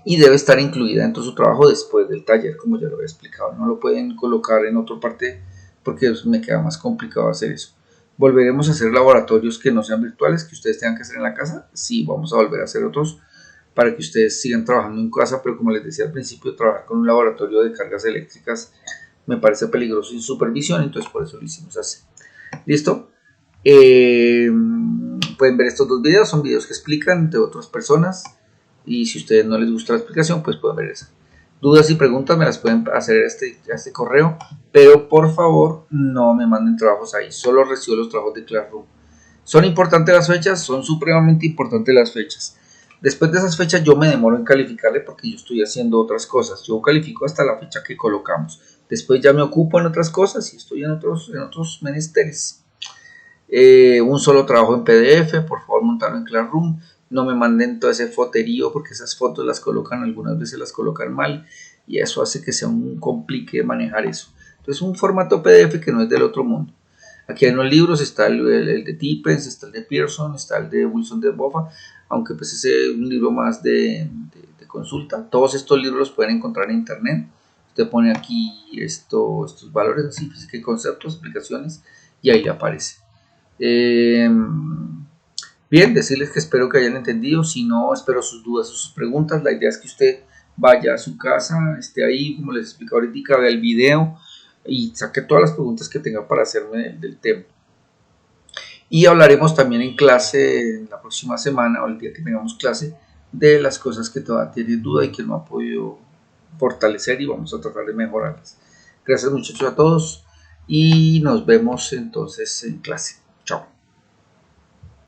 Y debe estar incluida dentro de su trabajo después del taller, como ya lo he explicado. No lo pueden colocar en otra parte porque me queda más complicado hacer eso. ¿Volveremos a hacer laboratorios que no sean virtuales, que ustedes tengan que hacer en la casa? Sí, vamos a volver a hacer otros para que ustedes sigan trabajando en casa, pero como les decía al principio, trabajar con un laboratorio de cargas eléctricas me parece peligroso sin supervisión, entonces por eso lo hicimos así. ¿Listo? Pueden ver estos dos videos, son videos que explican de otras personas y si a ustedes no les gusta la explicación, pues pueden ver esa. Dudas y preguntas me las pueden hacer a este correo, pero por favor no me manden trabajos ahí, solo recibo los trabajos de Classroom. ¿Son importantes las fechas? Son supremamente importantes las fechas. Después de esas fechas yo me demoro en calificarle porque yo estoy haciendo otras cosas. Yo califico hasta la fecha que colocamos. Después ya me ocupo en otras cosas y estoy en otros menesteres. Un solo trabajo en PDF, por favor montarlo en Classroom. No me manden todo ese foterío porque esas fotos las colocan, algunas veces las colocan mal y eso hace que sea un complique manejar eso. Entonces un formato PDF que no es del otro mundo. Aquí hay unos libros, está el de Tippens, está el de Pearson, está el de Wilson de Boffa, aunque pues ese es un libro más de consulta. Todos estos libros los pueden encontrar en internet. Usted pone aquí estos valores, así, física y conceptos, aplicaciones, y ahí le aparece. Bien, decirles que espero que hayan entendido. Si no, espero sus dudas, sus preguntas. La idea es que usted vaya a su casa, esté ahí, como les explico ahorita, vea el video y saque todas las preguntas que tenga para hacerme del tema. Y hablaremos también en clase en la próxima semana o el día que tengamos clase de las cosas que todavía tienen duda y que no ha podido fortalecer y vamos a tratar de mejorarlas. Gracias muchachos a todos y nos vemos entonces en clase. Chao.